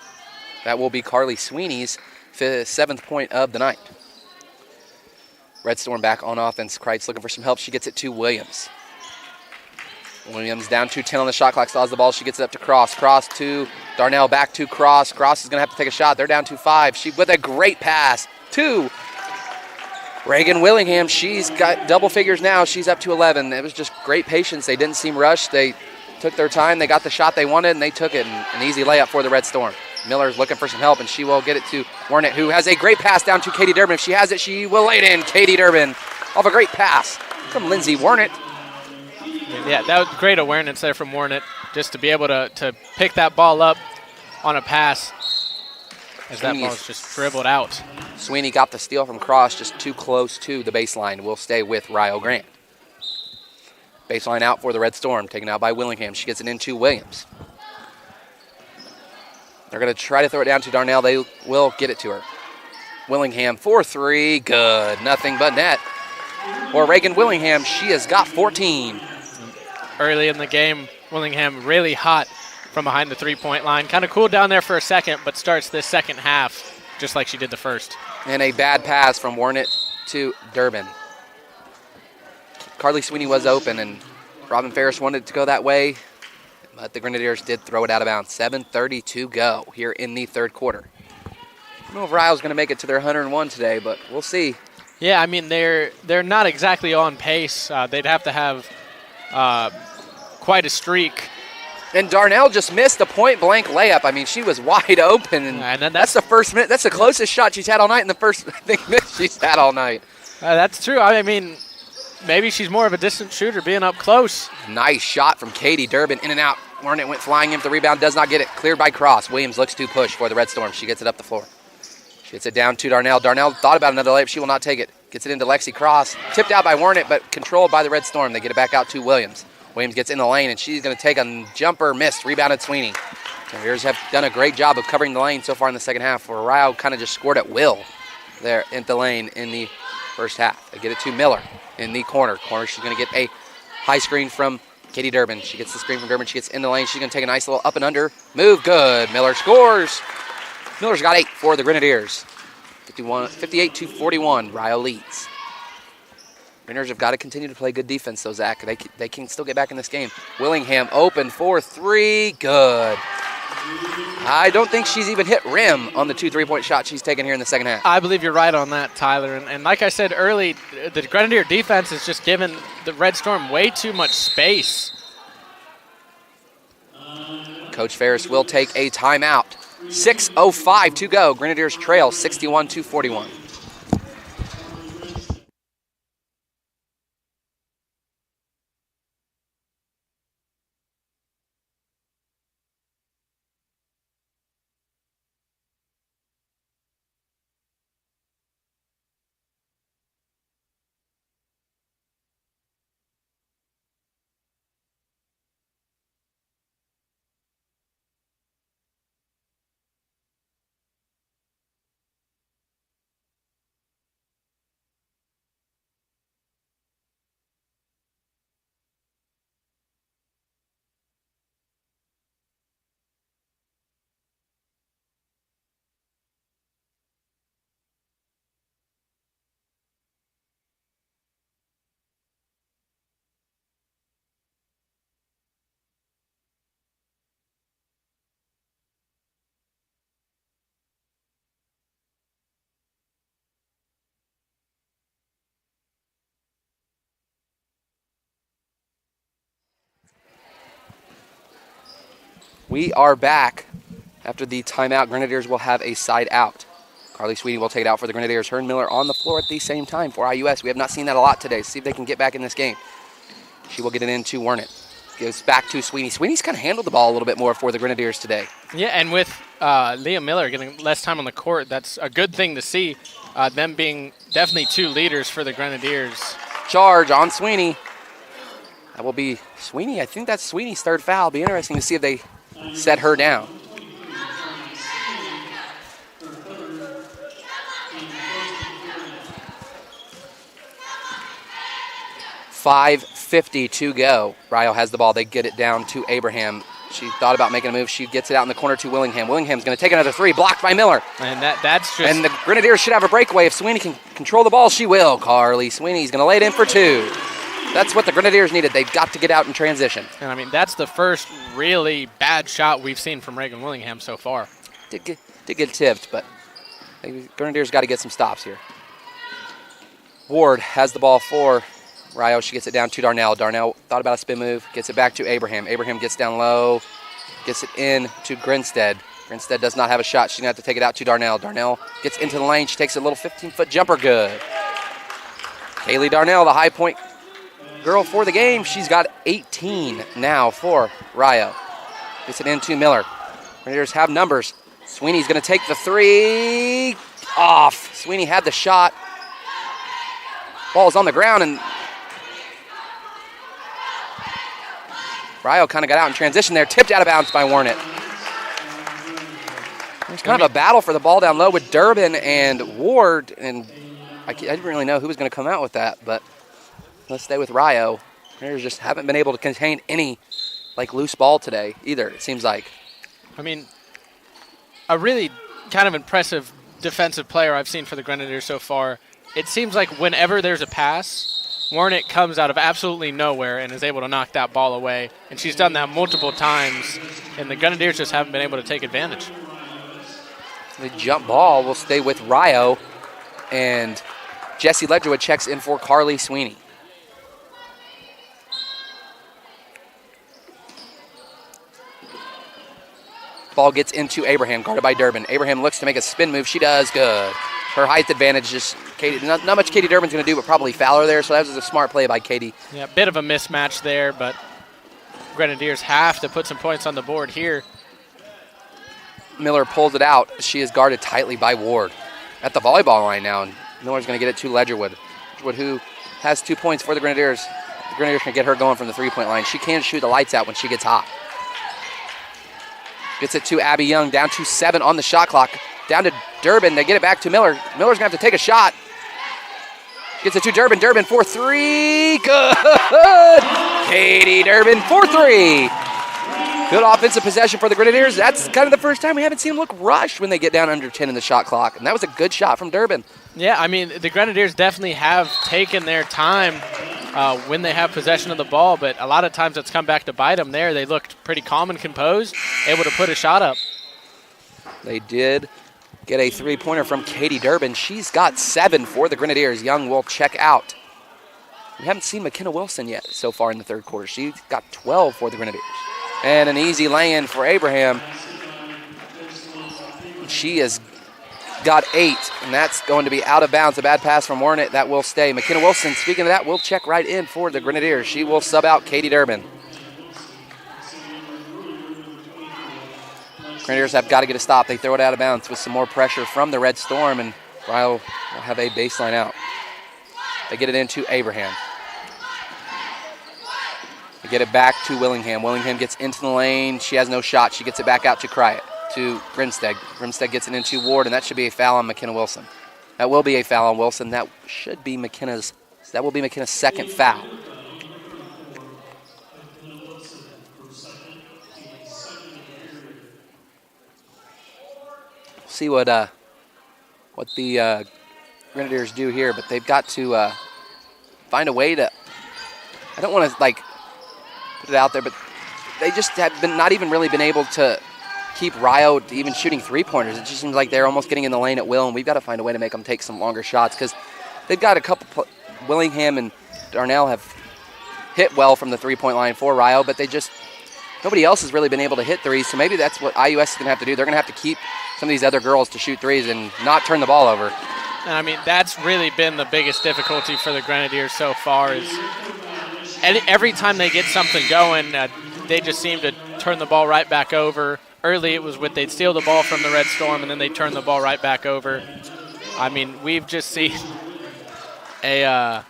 [SPEAKER 1] That will be Carly Sweeney's 7th point of the night. Red Storm back on offense. Kreitz looking for some help. She gets it to Williams. Williams down to 10 on the shot clock. Still has the ball. She gets it up to Cross. Cross to Darnell. Back to Cross. Cross is going to have to take a shot. They're down to 5. She with a great pass to Reagan Willingham. She's got double figures now. She's up to 11. It was just great patience. They didn't seem rushed. They took their time. They got the shot they wanted, and they took it. And an easy layup for the Red Storm. Miller's looking for some help, and she will get it to Warnett, who has a great pass down to Katie Durbin. If she has it, she will lay it in. Katie Durbin off a great pass from Lindsay Warnett.
[SPEAKER 2] Yeah, that was great awareness there from Warnett, just to be able to pick that ball up on a pass as that ball is just dribbled out.
[SPEAKER 1] Sweeney got the steal from Cross, just too close to the baseline. Will stay with Rio Grande. Baseline out for the Red Storm, taken out by Willingham. She gets it into Williams. They're going to try to throw it down to Darnell. They will get it to her. Willingham, 4-3, good. Nothing but net. For Reagan Willingham, she has got 14.
[SPEAKER 2] Early in the game, Willingham really hot from behind the three-point line. Kind of cooled down there for a second, but starts this second half just like she did the first.
[SPEAKER 1] And a bad pass from Warnett to Durbin. Carly Sweeney was open, and Robin Ferris wanted to go that way, but the Grenadiers did throw it out of bounds. 7:30 to go here in the third quarter. I don't know if Rio's going to make it to their 101 today, but we'll see.
[SPEAKER 2] Yeah, I mean, they're not exactly on pace. They'd have to have quite a streak.
[SPEAKER 1] And Darnell just missed a point-blank layup. I mean, she was wide open, and
[SPEAKER 2] then
[SPEAKER 1] that's the first minute. That's the closest shot she's had all night, and the first minute she's had all night.
[SPEAKER 2] That's true. I mean, maybe she's more of a distant shooter, being up close.
[SPEAKER 1] Nice shot from Katie Durbin, in and out. Warnett went flying in for the rebound, does not get it. Cleared by Cross. Williams looks to push for the Red Storm. She gets it up the floor. She gets it down to Darnell. Darnell thought about another layup. She will not take it. Gets it into Lexi Cross. Tipped out by Warnett, but controlled by the Red Storm. They get it back out to Williams. Williams gets in the lane, and she's going to take a jumper, missed, rebounded Sweeney. The Warriors have done a great job of covering the lane so far in the second half, where Rio kind of just scored at will there in the lane in the first half. They get it to Miller in the corner. She's going to get a high screen from Katie Durbin. She gets the screen from Durbin. She gets in the lane. She's going to take a nice little up and under move. Good. Miller scores. Miller's got 8 for the Grenadiers. 58-41. Rio leads. Grenadiers have got to continue to play good defense, though, Zach. They can still get back in this game. Willingham open for 3. Good. I don't think she's even hit rim on the 2 3-point shots she's taken here in the second half.
[SPEAKER 2] I believe you're right on that, Tyler. And like I said early, the Grenadier defense has just given the Red Storm way too much space.
[SPEAKER 1] Coach Ferris will take a timeout. 6:05 to go. Grenadiers trail 61-41. We are back. After the timeout, Grenadiers will have a side out. Carly Sweeting will take it out for the Grenadiers. Hearn Miller on the floor at the same time for IUS. We have not seen that a lot today. See if they can get back in this game. She will get it into Wernick. Gives back to Sweeney. Sweeney's kind of handled the ball a little bit more for the Grenadiers today.
[SPEAKER 2] Yeah, and with Leah Miller getting less time on the court, that's a good thing to see. Them being definitely two leaders for the Grenadiers.
[SPEAKER 1] Charge on Sweeney. That will be Sweeney. I think that's Sweeney's third foul. Be interesting to see if they set her down. .550 to go. Rio has the ball. They get it down to Abraham. She thought about making a move. She gets it out in the corner to Willingham. Willingham's going to take another three. Blocked by Miller.
[SPEAKER 2] And that's just...
[SPEAKER 1] And the Grenadiers should have a breakaway. If Sweeney can control the ball, she will. Carly Sweeney's going to lay it in for two. That's what the Grenadiers needed. They've got to get out in transition.
[SPEAKER 2] And, I mean, that's the first really bad shot we've seen from Reagan Willingham so far.
[SPEAKER 1] Did get tipped, but the Grenadiers got to get some stops here. Ward has the ball for Rio. She gets it down to Darnell. Darnell thought about a spin move, gets it back to Abraham. Abraham gets down low, gets it in to Grinstead. Grinstead does not have a shot. She's going to have to take it out to Darnell. Darnell gets into the lane. She takes a little 15-foot jumper. Good. Kaylee Darnell, the high point girl for the game. She's got 18 now for Rio. Gets it into Miller. Grenadiers have numbers. Sweeney's going to take the three. Off. Sweeney had the shot. Ball's on the ground, and Rio kind of got out in transition there. Tipped out of bounds by Warnett. There's kind of a battle for the ball down low with Durbin and Ward, and I didn't really know who was going to come out with that, but let's stay with Rio. Grenadiers just haven't been able to contain any loose ball today either, it seems like.
[SPEAKER 2] I mean, a really kind of impressive defensive player I've seen for the Grenadiers so far. It seems like whenever there's a pass, Warnick comes out of absolutely nowhere and is able to knock that ball away. And she's done that multiple times, and the Grenadiers just haven't been able to take advantage.
[SPEAKER 1] The jump ball will stay with Rio, and Jessie Ledgerwood checks in for Carly Sweeney. Ball gets into Abraham, guarded by Durbin. Abraham looks to make a spin move. She does. Good. Her height advantage, just Katie. Not much Katie Durbin's going to do, but probably foul her there, so that was a smart play by Katie.
[SPEAKER 2] Yeah, bit of a mismatch there, but Grenadiers have to put some points on the board here.
[SPEAKER 1] Miller pulls it out. She is guarded tightly by Ward at the volleyball line now, and Miller's going to get it to Ledgerwood. Ledgerwood, who has 2 points for the Grenadiers. The Grenadiers can get her going from the three-point line. She can shoot the lights out when she gets hot. Gets it to Abby Young, down to 7 on the shot clock. Down to Durbin. They get it back to Miller. Miller's going to have to take a shot. Gets it to Durbin. Durbin for three. Good. Katie Durbin for three. Good offensive possession for the Grenadiers. That's kind of the first time we haven't seen them look rushed when they get down under 10 in the shot clock. And that was a good shot from Durbin.
[SPEAKER 2] Yeah, I mean, the Grenadiers definitely have taken their time when they have possession of the ball, but a lot of times it's come back to bite them there. They looked pretty calm and composed, able to put a shot up.
[SPEAKER 1] They did get a three-pointer from Katie Durbin. She's got 7 for the Grenadiers. Young will check out. We haven't seen McKenna Wilson yet so far in the third quarter. She got 12 for the Grenadiers. And an easy lay-in for Abraham. She has got 8, and that's going to be out of bounds. A bad pass from Warnett. That will stay. McKenna Wilson, speaking of that, will check right in for the Grenadiers. She will sub out Katie Durbin. Grenadiers have got to get a stop. They throw it out of bounds with some more pressure from the Red Storm, and Ryle will have a baseline out. They get it into Abraham. They get it back to Willingham. Willingham gets into the lane. She has no shot. She gets it back out to Grinstead. Grinstead gets it into Ward, and that should be a foul on McKenna Wilson. That will be a foul on Wilson. That will be McKenna's second foul. See what the Grenadiers do here, but they've got to find a way to. I don't want to put it out there, but they just have not even really been able to keep Rio even shooting three-pointers. It just seems like they're almost getting in the lane at will, and we've got to find a way to make them take some longer shots because they've got a couple. Willingham and Darnell have hit well from the three-point line for Rio, but they just nobody else has really been able to hit threes, so maybe that's what IUS is going to have to do. They're going to have to keep some of these other girls to shoot threes and not turn the ball over.
[SPEAKER 2] And I mean, that's really been the biggest difficulty for the Grenadiers so far is every time they get something going, they just seem to turn the ball right back over. Early it was they'd steal the ball from the Red Storm, and then they turn the ball right back over. I mean, we've just seen a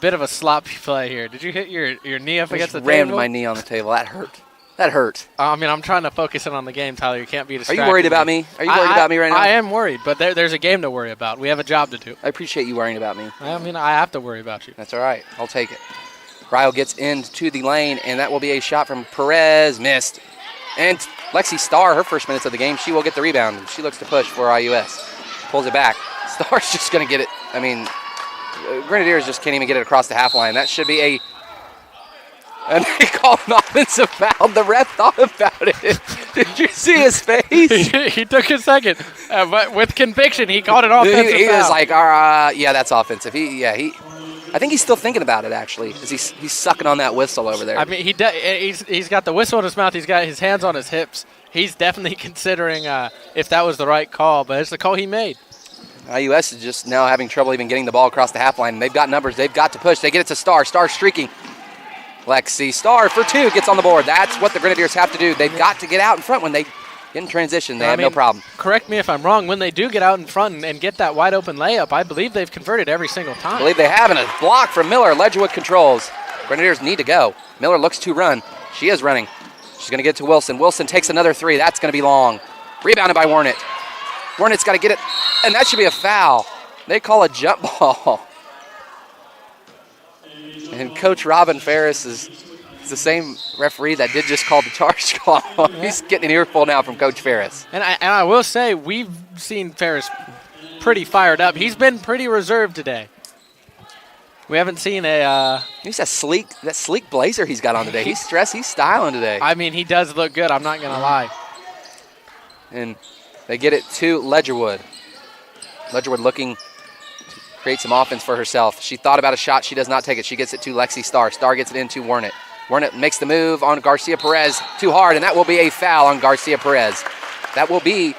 [SPEAKER 2] bit of a sloppy play here. Did you hit your knee up against the table?
[SPEAKER 1] Rammed my knee on the table. That hurt. That hurt.
[SPEAKER 2] I mean, I'm trying to focus in on the game, Tyler. You can't be distracted.
[SPEAKER 1] Are you worried about me? Are you worried about me right now?
[SPEAKER 2] I am worried, but there's a game to worry about. We have a job to do.
[SPEAKER 1] I appreciate you worrying about me.
[SPEAKER 2] I mean, I have to worry about you.
[SPEAKER 1] That's all right. I'll take it. Ryo gets into the lane, and that will be a shot from Perez. Missed. And Lexi Starr, her first minutes of the game, she will get the rebound, and she looks to push for IUS. Pulls it back. Starr's just going to get it. I mean, Grenadiers just can't even get it across the half line. That should be a... And they called an offensive foul. The ref thought about it. Did you see his face?
[SPEAKER 2] He took a second. But with conviction, he called it offensive
[SPEAKER 1] He
[SPEAKER 2] foul.
[SPEAKER 1] was like, yeah, that's offensive. I think he's still thinking about it, actually, because he's sucking on that whistle over there.
[SPEAKER 2] I mean, he's got the whistle in his mouth. He's got his hands on his hips. He's definitely considering if that was the right call, but it's the call he made.
[SPEAKER 1] IUS is just now having trouble even getting the ball across the half line. They've got numbers. They've got to push. They get it to Starr. Starr streaking. Lexi Starr for two gets on the board. That's what the Grenadiers have to do. They've got to get out in front when they get in transition. They have no problem.
[SPEAKER 2] Correct me if I'm wrong. When they do get out in front and get that wide open layup, I believe they've converted every single time.
[SPEAKER 1] I believe they have, and a block from Miller. Ledgerwood controls. Grenadiers need to go. Miller looks to run. She is running. She's going to get to Wilson. Wilson takes another three. That's going to be long. Rebounded by Warnett. Warnett's got to get it, and that should be a foul. They call a jump ball. And Coach Robin Ferris is the same referee that did just call the charge call. He's getting an earful now from Coach Ferris.
[SPEAKER 2] And I will say, we've seen Ferris pretty fired up. He's been pretty reserved today. We haven't seen
[SPEAKER 1] he's that sleek blazer he's got on today. He's stressed. He's styling today.
[SPEAKER 2] I mean, he does look good. I'm not going to lie.
[SPEAKER 1] And they get it to Ledgerwood. Ledgerwood looking to create some offense for herself. She thought about a shot. She does not take it. She gets it to Lexi Starr. Starr gets it into Warnett. Warnett makes the move on Garcia Perez too hard, and that will be a foul on Garcia Perez. That will be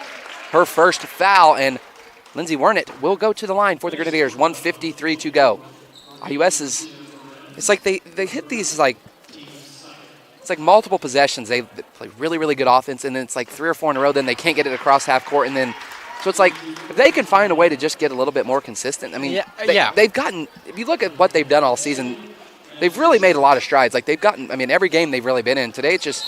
[SPEAKER 1] her first foul, and Lindsay Warnett will go to the line for the Grenadiers. 1:53 to go. IUS is, it's like they hit these it's like multiple possessions. They play really, really good offense, and then it's like 3 or 4 in a row, then they can't get it across half court, and then, so it's like if they can find a way to just get a little bit more consistent, I mean, they've gotten, if you look at what they've done all season, they've really made a lot of strides. Like they've gotten, I mean, every game they've really been in. Today it's just,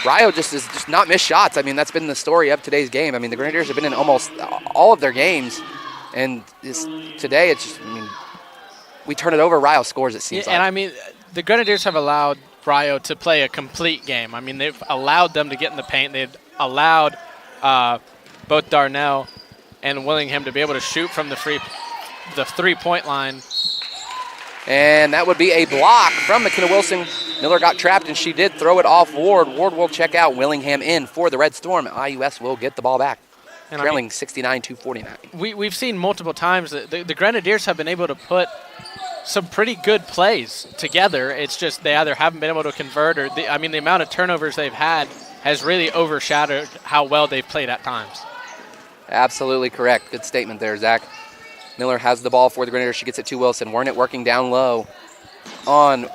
[SPEAKER 1] Ryo just is just not missed shots. I mean, that's been the story of today's game. I mean, the Grenadiers have been in almost all of their games, and today it's just, I mean, we turn it over, Ryo scores, it seems like.
[SPEAKER 2] And I mean, the Grenadiers have allowed Ryo to play a complete game. I mean, they've allowed them to get in the paint. They've allowed both Darnell and Willingham to be able to shoot from the three-point line.
[SPEAKER 1] And that would be a block from McKenna Wilson. Miller got trapped, and she did throw it off Ward. Ward will check out. Willingham in for the Red Storm. IUS will get the ball back, trailing 69-49.
[SPEAKER 2] We've seen multiple times that the Grenadiers have been able to put some pretty good plays together. It's just they either haven't been able to convert or, the amount of turnovers they've had has really overshadowed how well they've played at times.
[SPEAKER 1] Absolutely correct. Good statement there, Zach. Miller has the ball for the Grenadiers. She gets it to Wilson. Warnett working down low on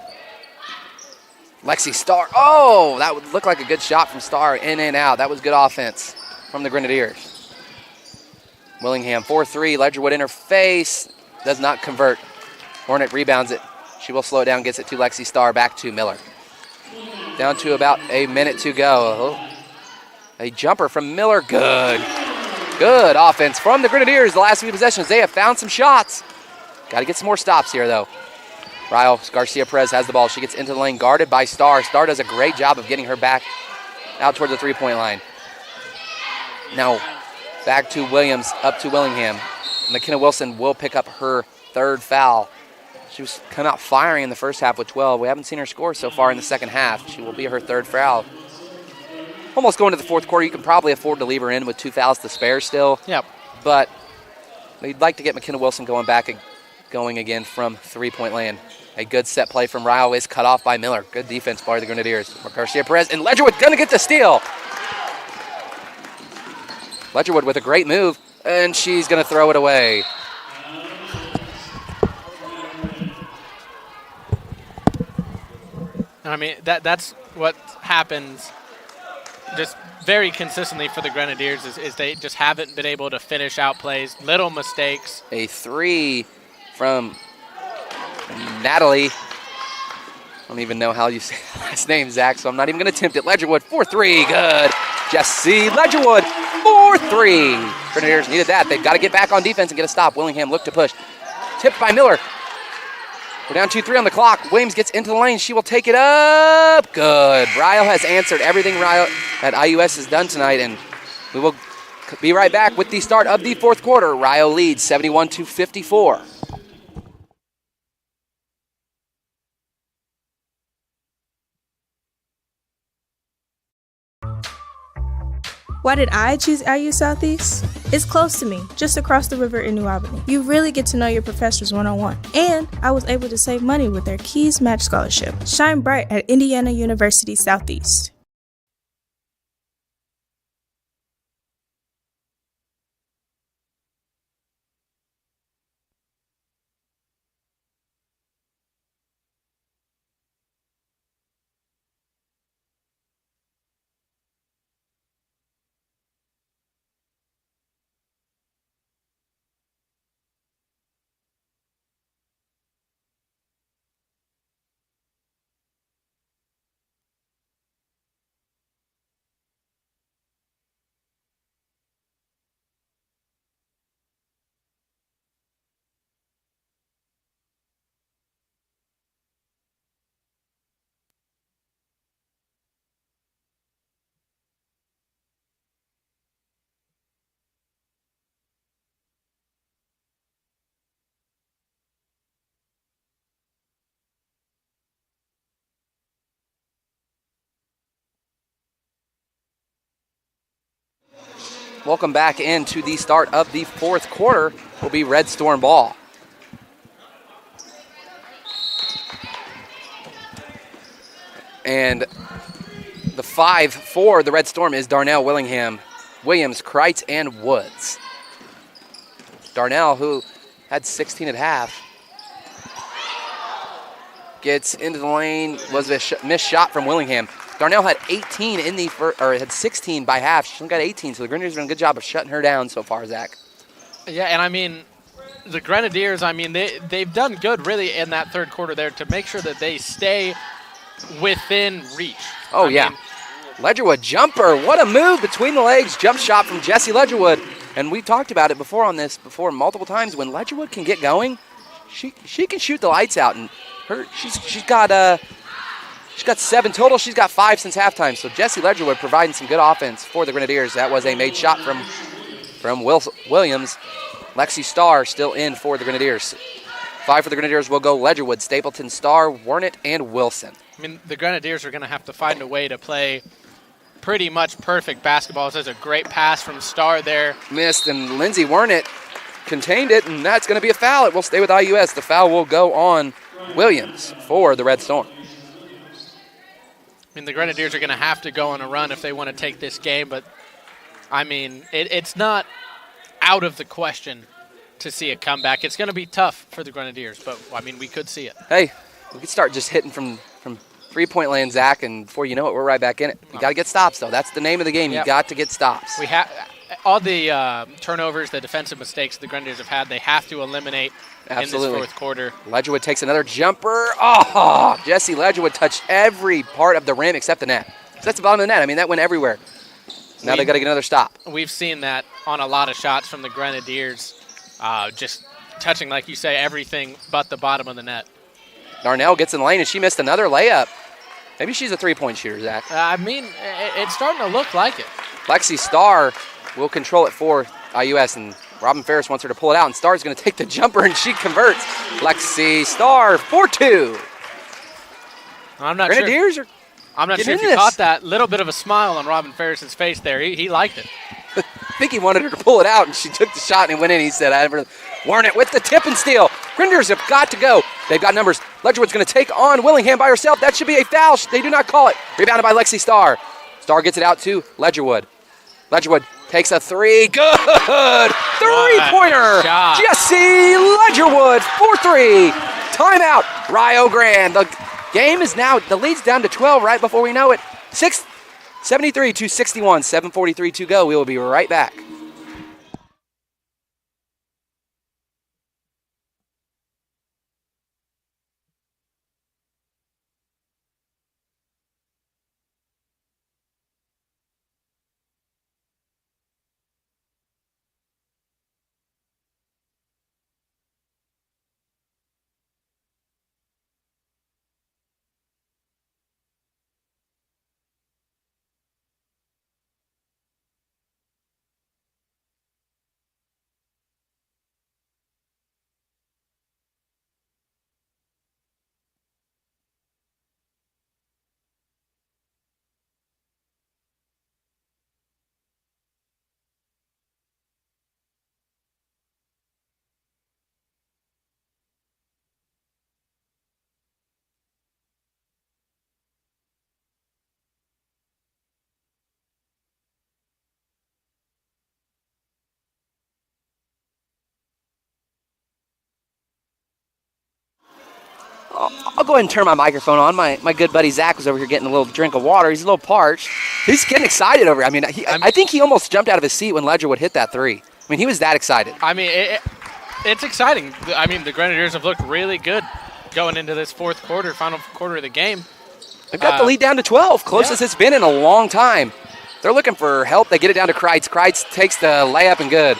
[SPEAKER 1] Lexi Starr. Oh, that would look like a good shot from Starr. In and out. That was good offense from the Grenadiers. Willingham 4-3. Ledgerwood in her face. Does not convert. Warnett rebounds it. She will slow it down. Gets it to Lexi Starr. Back to Miller. Down to about a minute to go. A jumper from Miller. Good. Good offense from the Grenadiers. The last few possessions, they have found some shots. Got to get some more stops here, though. Ryo Garcia Perez has the ball. She gets into the lane, guarded by Starr. Starr does a great job of getting her back out towards the three-point line. Now back to Williams, up to Willingham. McKenna Wilson will pick up her third foul. She was kind of firing in the first half with 12. We haven't seen her score so far in the second half. She will be her third foul. Almost going to the fourth quarter. You can probably afford to leave her in with 2 fouls to spare still.
[SPEAKER 2] Yep.
[SPEAKER 1] But we'd like to get McKenna Wilson going again from three-point land. A good set play from Ryle is cut off by Miller. Good defense by the Grenadiers. Garcia Perez and Ledgerwood gonna get the steal. Ledgerwood with a great move, and she's gonna throw it away.
[SPEAKER 2] I mean, that's what happens just very consistently for the Grenadiers is they just haven't been able to finish out plays, little mistakes.
[SPEAKER 1] A 3 from Natalie. I don't even know how you say her last name, Zach, so I'm not even going to attempt it. Ledgerwood, 4-3, good. Jesse Ledgerwood, 4-3. Grenadiers needed that. They've got to get back on defense and get a stop. Willingham looked to push. Tipped by Miller. We're down 2-3 on the clock. Williams gets into the lane. She will take it up. Good. Ryle has answered everything that IUS has done tonight, and we will be right back with the start of the fourth quarter. Ryle leads 71-54.
[SPEAKER 4] Why did I choose IU Southeast? It's close to me, just across the river in New Albany. You really get to know your professors one-on-one. And I was able to save money with their Keys Match Scholarship. Shine bright at Indiana University Southeast.
[SPEAKER 1] Welcome back into the start of the fourth quarter. Will be Red Storm ball. And the 5 for the Red Storm is Darnell, Willingham, Williams, Kreitz, and Woods. Darnell, who had 16 at half, gets into the lane, was a missed shot from Willingham. Darnell had 18 in the first, or had 16 by half. She only got 18, so the Grenadiers have done a good job of shutting her down so far, Zach.
[SPEAKER 2] Yeah, and I mean, the Grenadiers, I mean, they've done good really in that third quarter there to make sure that they stay within reach.
[SPEAKER 1] Oh, yeah. Ledgerwood jumper. What a move between the legs. Jump shot from Jesse Ledgerwood. And we talked about it before multiple times. When Ledgerwood can get going, she can shoot the lights out. And she's got 7 total. She's got 5 since halftime. So Jesse Ledgerwood providing some good offense for the Grenadiers. That was a made shot from Williams. Lexi Starr still in for the Grenadiers. 5 for the Grenadiers will go Ledgerwood, Stapleton, Starr, Warnett, and Wilson.
[SPEAKER 2] I mean, the Grenadiers are going to have to find a way to play pretty much perfect basketball. There's a great pass from Starr there.
[SPEAKER 1] Missed, and Lindsay Warnett contained it, and that's going to be a foul. It will stay with IUS. The foul will go on Williams for the Red Storm.
[SPEAKER 2] I mean, the Grenadiers are going to have to go on a run if they want to take this game, but, I mean, it's not out of the question to see a comeback. It's going to be tough for the Grenadiers, but, I mean, we could see it.
[SPEAKER 1] Hey, we could start just hitting from three-point land, Zach, and before you know it, we're right back in it. You got to get stops, though. That's the name of the game. Yep. You got to get stops.
[SPEAKER 2] We have all the turnovers, the defensive mistakes the Grenadiers have had, they have to eliminate in this fourth quarter. Ledgerwood
[SPEAKER 1] takes another jumper. Oh, Jesse Ledgerwood touched every part of the rim except the net. So that's the bottom of the net. I mean, that went everywhere. Now they got to get another stop.
[SPEAKER 2] We've seen that on a lot of shots from the Grenadiers, just touching, like you say, everything but the bottom of the net.
[SPEAKER 1] Darnell gets in the lane, and she missed another layup. Maybe she's a three-point shooter, Zach.
[SPEAKER 2] I mean, it's starting to look like it.
[SPEAKER 1] Lexi Starr will control it for IUS, and Robin Ferris wants her to pull it out, and Starr's going to take the jumper, and she converts. Lexi Starr, 4-2.
[SPEAKER 2] I'm not
[SPEAKER 1] Grenadiers
[SPEAKER 2] sure. I'm not sure if you caught that little bit of a smile on Robin Ferris's face there. He liked it.
[SPEAKER 1] I think he wanted her to pull it out, and she took the shot and it went in. He said, I never warn it with the tip and steal. Grenadiers have got to go. They've got numbers. Ledgerwood's going to take on Willingham by herself. That should be a foul. They do not call it. Rebounded by Lexi Starr. Starr gets it out to Ledgerwood. Ledgerwood takes a three. Good. Three-pointer. Jesse Ledgerwood, 4-3. Timeout. Rio Grande. The game is now, the lead's down to 12 right before we know it. 73 to 61, 7:43 to go. We will be right back. I'll go ahead and turn my microphone on. My good buddy Zach was over here getting a little drink of water. He's a little parched. He's getting excited over here. I mean, I think he almost jumped out of his seat when Ledgerwood hit that three. I mean, he was that excited.
[SPEAKER 2] I mean, it's exciting. I mean, the Grenadiers have looked really good going into this final quarter of the game.
[SPEAKER 1] They've got the lead down to 12, closest it's been in a long time. They're looking for help. They get it down to Kreitz. Kreitz takes the layup and good.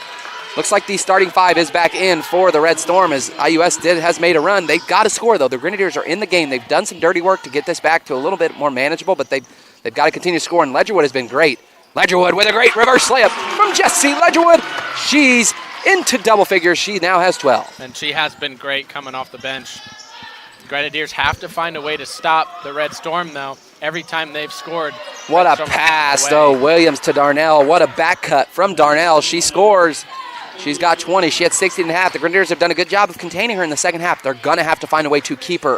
[SPEAKER 1] Looks like the starting five is back in for the Red Storm as IUS has made a run. They've got to score, though. The Grenadiers are in the game. They've done some dirty work to get this back to a little bit more manageable, but they've got to continue scoring. Ledgerwood has been great. Ledgerwood with a great reverse layup from Jessie Ledgerwood. She's into double figures. She now has 12.
[SPEAKER 2] And she has been great coming off the bench. The Grenadiers have to find a way to stop the Red Storm, though, every time they've scored.
[SPEAKER 1] What a pass, though. Williams to Darnell. What a back cut from Darnell. She scores. She's got 20. She had 16 and a half. The Grenadiers have done a good job of containing her in the second half. They're going to have to find a way to keep her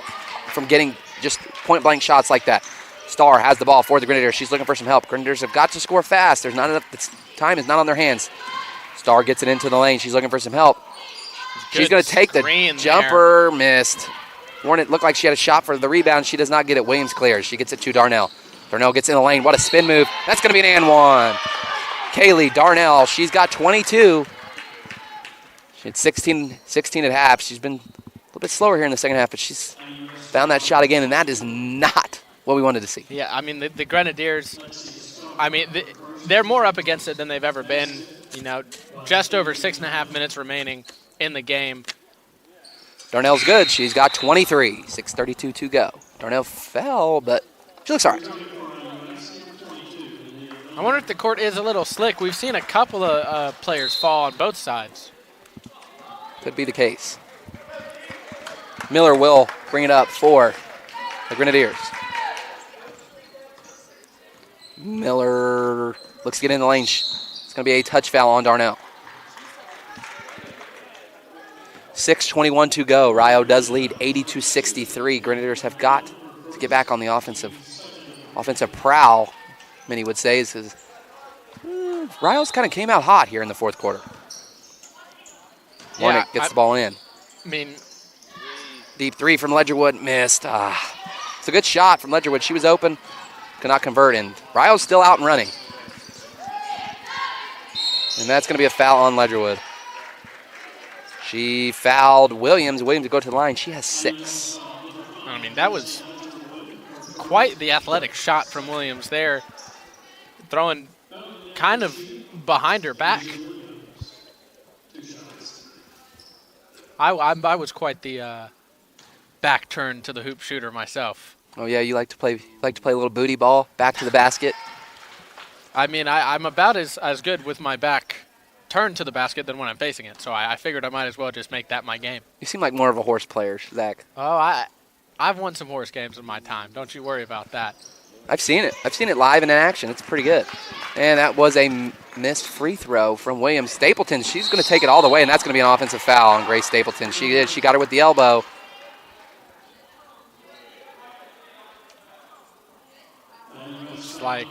[SPEAKER 1] from getting just point-blank shots like that. Starr has the ball for the Grenadiers. She's looking for some help. Grenadiers have got to score fast. There's not enough. The time is not on their hands. Starr gets it into the lane. She's looking for some help. She's going to take the jumper. Missed. Warren, it looked like she had a shot for the rebound. She does not get it. Williams clears. She gets it to Darnell. Darnell gets in the lane. What a spin move. That's going to be an and one. Kaylee Darnell, she's got 22. She had 16 at half. She's been a little bit slower here in the second half, but she's found that shot again, and that is not what we wanted to see.
[SPEAKER 2] Yeah, I mean, the Grenadiers, I mean, they're more up against it than they've ever been. You know, just over 6.5 minutes remaining in the game.
[SPEAKER 1] Darnell's good. She's got 23. 6:32 to go. Darnell fell, but she looks all right.
[SPEAKER 2] I wonder if the court is a little slick. We've seen a couple of players fall on both sides.
[SPEAKER 1] Could be the case. Miller will bring it up for the Grenadiers. Miller looks to get in the lane. It's going to be a touch foul on Darnell. 6:21 to go. Rio does lead 80-63. Grenadiers have got to get back on the offensive prowl, many would say, because Rio's kind of came out hot here in the fourth quarter. Warnick gets the ball in.
[SPEAKER 2] I mean,
[SPEAKER 1] deep three from Ledgerwood, missed. It's a good shot from Ledgerwood. She was open, could not convert, and Rio's still out and running. And that's going to be a foul on Ledgerwood. She fouled Williams. Williams to go to the line. She has 6.
[SPEAKER 2] I mean, that was quite the athletic shot from Williams there, throwing kind of behind her back. I was quite the back turn to the hoop shooter myself.
[SPEAKER 1] Oh yeah, you like to play a little booty ball back to the basket.
[SPEAKER 2] I mean, I'm about as good with my back turn to the basket than when I'm facing it, so I figured I might as well just make that my game.
[SPEAKER 1] You seem like more of a horse player, Zach.
[SPEAKER 2] Oh, I've won some horse games in my time. Don't you worry about that.
[SPEAKER 1] I've seen it. I've seen it live and in action. It's pretty good. And that was a missed free throw from Williams. Stapleton, she's going to take it all the way, and that's going to be an offensive foul on Grace Stapleton. She did. She got her with the elbow.
[SPEAKER 2] It's like...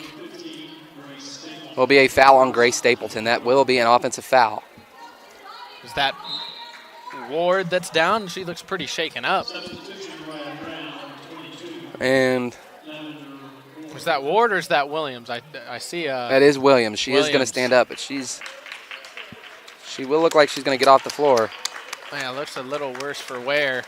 [SPEAKER 1] Will be a foul on Grace Stapleton. That will be an offensive foul.
[SPEAKER 2] Is that Ward that's down? She looks pretty shaken up.
[SPEAKER 1] And
[SPEAKER 2] is that Ward or is that Williams? I see.
[SPEAKER 1] That is Williams. She is going to stand up, but she will look like she's going to get off the floor.
[SPEAKER 2] Man, it looks a little worse for wear.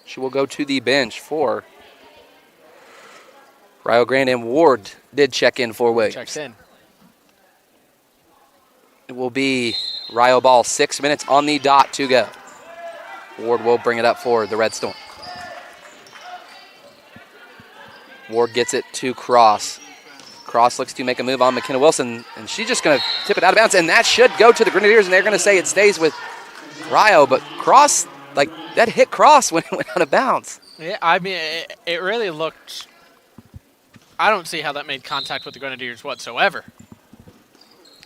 [SPEAKER 1] She will go to the bench for Rio Grande, and Ward did check in for Williams.
[SPEAKER 2] Checks in.
[SPEAKER 1] It will be Rio ball, 6 minutes on the dot to go. Ward will bring it up for the Red Storm. Ward gets it to Cross. Cross looks to make a move on McKenna Wilson, and she's just going to tip it out of bounds, and that should go to the Grenadiers, and they're going to say it stays with Rio, but Cross, like, that hit Cross when it went out of bounds.
[SPEAKER 2] Yeah, I mean, it really looked... I don't see how that made contact with the Grenadiers whatsoever.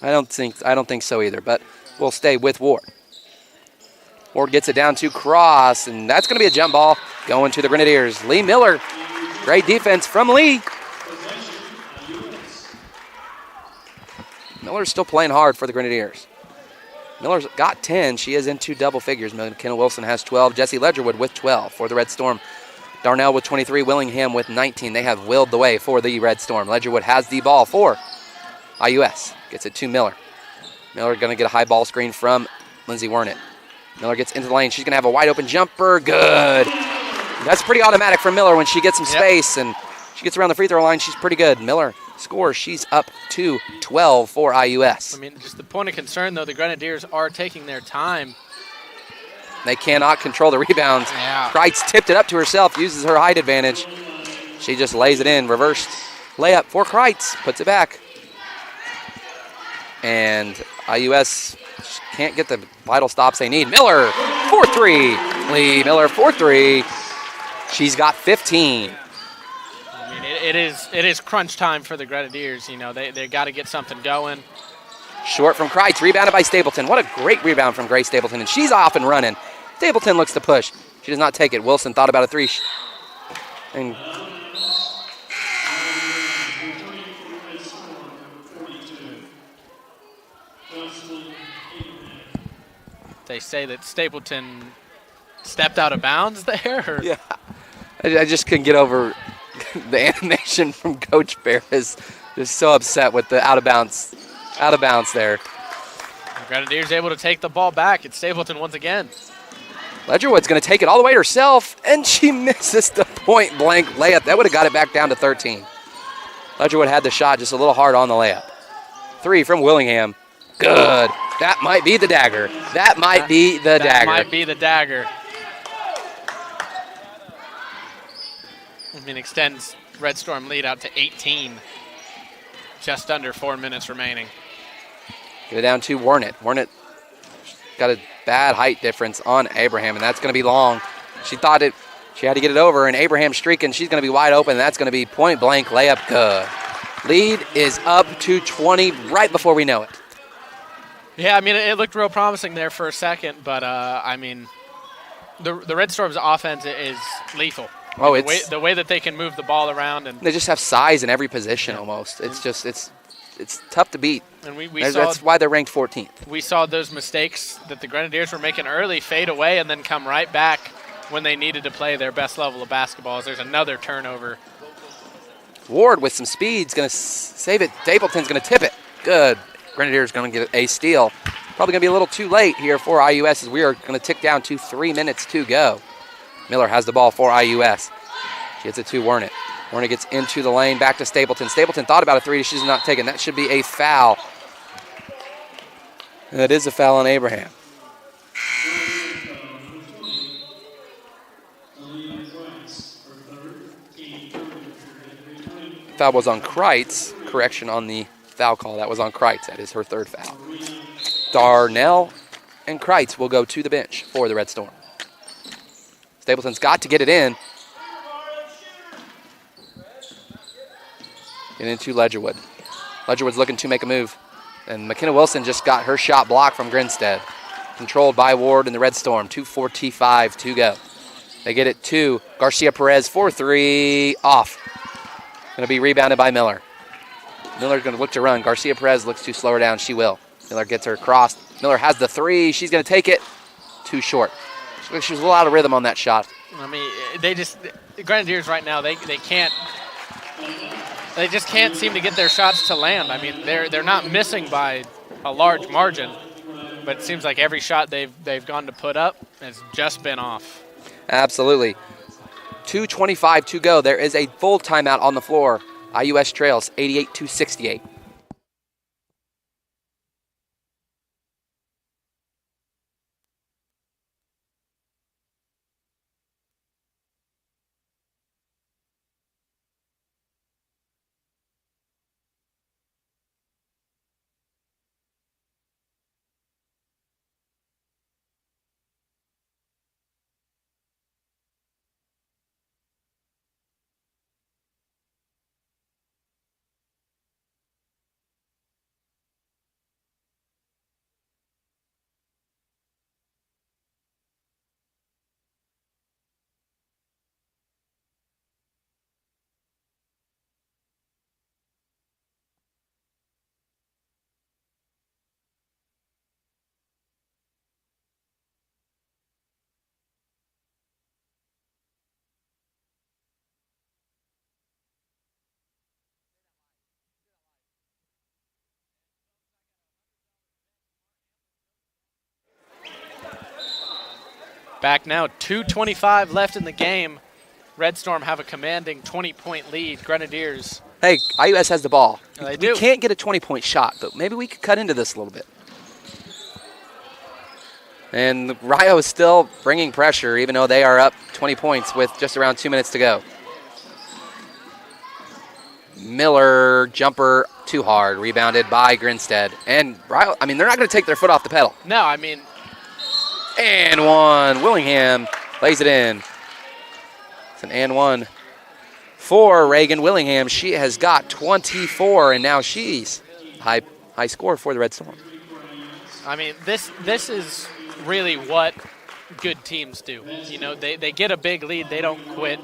[SPEAKER 1] I don't think so either, but we'll stay with Ward. Ward gets it down to Cross, and that's going to be a jump ball going to the Grenadiers. Lee Miller, great defense from Lee. Miller's still playing hard for the Grenadiers. Miller's got 10. She is into double figures. McKenna Wilson has 12. Jessie Ledgerwood with 12 for the Red Storm. Darnell with 23. Willingham with 19. They have willed the way for the Red Storm. Ledgerwood has the ball for IUS. Gets it to Miller. Miller going to get a high ball screen from Lindsay Wernitt. Miller gets into the lane. She's going to have a wide open jumper. Good. That's pretty automatic for Miller when she gets some space and she gets around the free throw line. She's pretty good. Miller scores. She's up to 12 for IUS.
[SPEAKER 2] I mean, just the point of concern, though, the Grenadiers are taking their time.
[SPEAKER 1] They cannot control the rebounds.
[SPEAKER 2] Yeah.
[SPEAKER 1] Kreitz tipped it up to herself, uses her height advantage. She just lays it in. Reversed layup for Kreitz. Puts it back. And IUS can't get the vital stops they need. Miller, 4-3. Lee Miller, 4-3. She's got 15.
[SPEAKER 2] I mean, it is crunch time for the Grenadiers. You know, they got to get something going.
[SPEAKER 1] Short from Kreitz, rebounded by Stapleton. What a great rebound from Grace Stapleton, and she's off and running. Stapleton looks to push. She does not take it. Wilson thought about a three. And
[SPEAKER 2] they say that Stapleton stepped out of bounds there? Or?
[SPEAKER 1] yeah, I just couldn't get over the animation from Coach Bear is just so upset with the out of bounds there.
[SPEAKER 2] The Grenadiers able to take the ball back. It's Stapleton once again.
[SPEAKER 1] Ledgerwood's going to take it all the way herself, and she misses the point-blank layup. That would have got it back down to 13. Ledgerwood had the shot just a little hard on the layup. 3 from Willingham. Good. That might be the dagger. That might be the dagger.
[SPEAKER 2] That might be the dagger. I mean, extends Red Storm lead out to 18. Just under 4 minutes remaining.
[SPEAKER 1] Get it down to Wernitt. Wernitt got a bad height difference on Abraham, and that's going to be long. She thought she had to get it over, and Abraham streaking. She's going to be wide open, and that's going to be point-blank layup. Good. Lead is up to 20 right before we know it.
[SPEAKER 2] Yeah, I mean, it looked real promising there for a second, but, I mean, the Red Storm's offense is lethal.
[SPEAKER 1] Oh,
[SPEAKER 2] the way that they can move the ball around. And
[SPEAKER 1] they just have size in every position almost. It's just it's tough to beat.
[SPEAKER 2] And
[SPEAKER 1] that's why they're ranked 14th.
[SPEAKER 2] We saw those mistakes that the Grenadiers were making early fade away and then come right back when they needed to play their best level of basketball. There's another turnover.
[SPEAKER 1] Ward with some speed is going to save it. Stapleton's going to tip it. Good. Grenadiers going to get a steal. Probably going to be a little too late here for IUS as we are going to tick down to 3 minutes to go. Miller has the ball for IUS. She gets it to Wernitt. Wernitt gets into the lane, back to Stapleton. Stapleton thought about a three. She's not taking. That should be a foul. And that is a foul on Abraham. Foul was on Kreitz. Correction on the foul call. That was on Kreitz. That is her third foul. Darnell and Kreitz will go to the bench for the Red Storm. Stapleton's got to get it in. Get into Ledgerwood. Ledgerwood's looking to make a move. And McKenna Wilson just got her shot blocked from Grinstead. Controlled by Ward and the Red Storm. 2:45 to go. They get it to Garcia Perez for 3. Off. Going to be rebounded by Miller. Miller's going to look to run. Garcia Perez looks to slow her down. She will. Miller gets her across. Miller has the 3. She's going to take it. Too short. She was a little out of rhythm on that shot.
[SPEAKER 2] I mean, the Grenadiers right now, they just can't seem to get their shots to land. I mean, they're not missing by a large margin, but it seems like every shot they've gone to put up has just been off.
[SPEAKER 1] Absolutely. 2:25 to go. There is a full timeout on the floor. IUS trails 88-68.
[SPEAKER 2] Back now, 2:25 left in the game. Red Storm have a commanding 20-point lead. Grenadiers.
[SPEAKER 1] Hey, IUS has the ball.
[SPEAKER 2] They
[SPEAKER 1] We
[SPEAKER 2] do.
[SPEAKER 1] can't get a 20-point shot, but maybe we could cut into this a little bit. And Rio is still bringing pressure, even though they are up 20 points with just around 2 minutes to go. Miller, jumper, too hard, rebounded by Grinstead. And Rio, I mean, they're not going to take their foot off the pedal.
[SPEAKER 2] No, I mean,
[SPEAKER 1] And one. Willingham lays it in. It's an and one for Reagan Willingham. She has got 24, and now she's high score for the Red Storm.
[SPEAKER 2] I mean, this is really what good teams do. You know, they get a big lead, they don't quit.